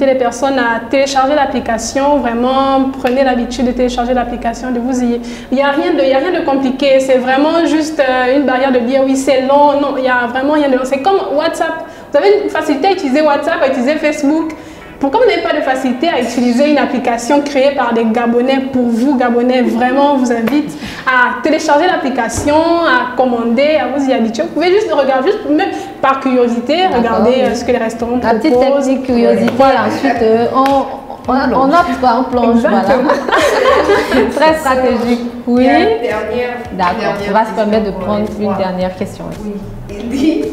les personnes à télécharger l'application. Vraiment, prenez l'habitude de télécharger l'application. Il n'y a rien de compliqué. C'est vraiment juste une barrière de dire oui, c'est long. Non, il n'y a vraiment rien de long. C'est comme WhatsApp. Vous avez une facilité à utiliser WhatsApp, à utiliser Facebook. Pourquoi vous n'avez pas de facilité à utiliser une application créée par des Gabonais pour vous, Gabonais? Vraiment, on vous invite à télécharger l'application, à commander, à vous y habituer. Vous pouvez juste regarder, juste même par curiosité, regarder ce que les restaurants proposent. La petite curiosité, ensuite on plonge. Voilà. Très stratégique. Oui. D'accord, on va se permettre de prendre une dernière question. Oui. Il dit...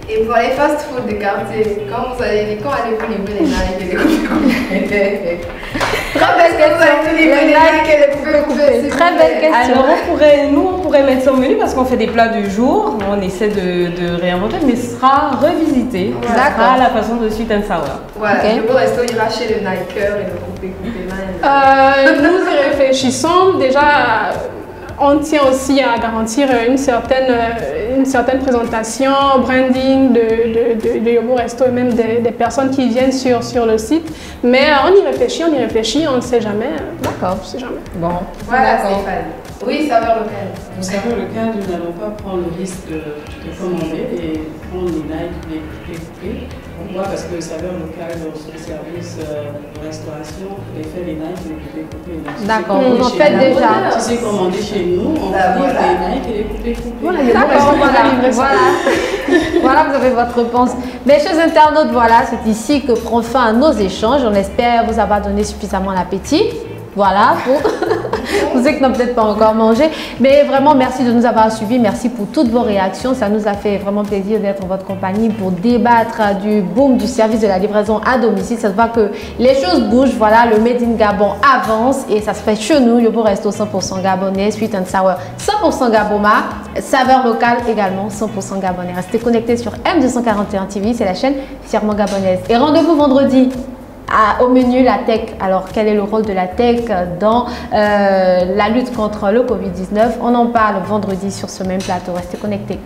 Et pour les fast-food de quartier, quand allez-vous livrer les Nike et les coupées? Très belle question. Alors on pourrait mettre ça au menu parce qu'on fait des plats du jour, on essaie de réinventer, mais ce sera revisité. Ce sera la façon de Sweet and Sour. Voilà, Yobo Resto ira chez le Niker et le coupé Nous y réfléchissons déjà. On tient aussi à garantir une certaine présentation, branding de Yobo Resto et même des personnes qui viennent sur le site. Mais on y réfléchit, on ne sait jamais. D'accord. On ne sait jamais. Bon. Voilà, Stéphane. Oui, saveur locale. Pour saveur locale, nous n'allons pas prendre le risque de commander et prendre les likes, les coupés. Pourquoi? Parce que le saveur local, dans son service de restauration, les fait les likes, les coupés. D'accord, vous en faites déjà. Si c'est commandé chez nous, on livre les likes et les coupés. D'accord, voilà, vous avez votre réponse. Mes chers internautes, voilà, c'est ici que prend fin nos échanges. On espère vous avoir donné suffisamment l'appétit. Voilà, pour ceux qui n'ont peut-être pas encore mangé. Mais vraiment, merci de nous avoir suivis. Merci pour toutes vos réactions. Ça nous a fait vraiment plaisir d'être en votre compagnie pour débattre du boom du service de la livraison à domicile. Ça se voit que les choses bougent. Voilà, le Made in Gabon avance et ça se fait chez nous. Yobo Resto 100% gabonais, Sweet and Sour 100% Gaboma, saveur locale également 100% gabonais. Restez connectés sur M241 TV, c'est la chaîne fièrement gabonaise. Et rendez-vous vendredi. Au menu, la tech. Alors, quel est le rôle de la tech dans la lutte contre le Covid-19? On en parle vendredi sur ce même plateau. Restez connectés.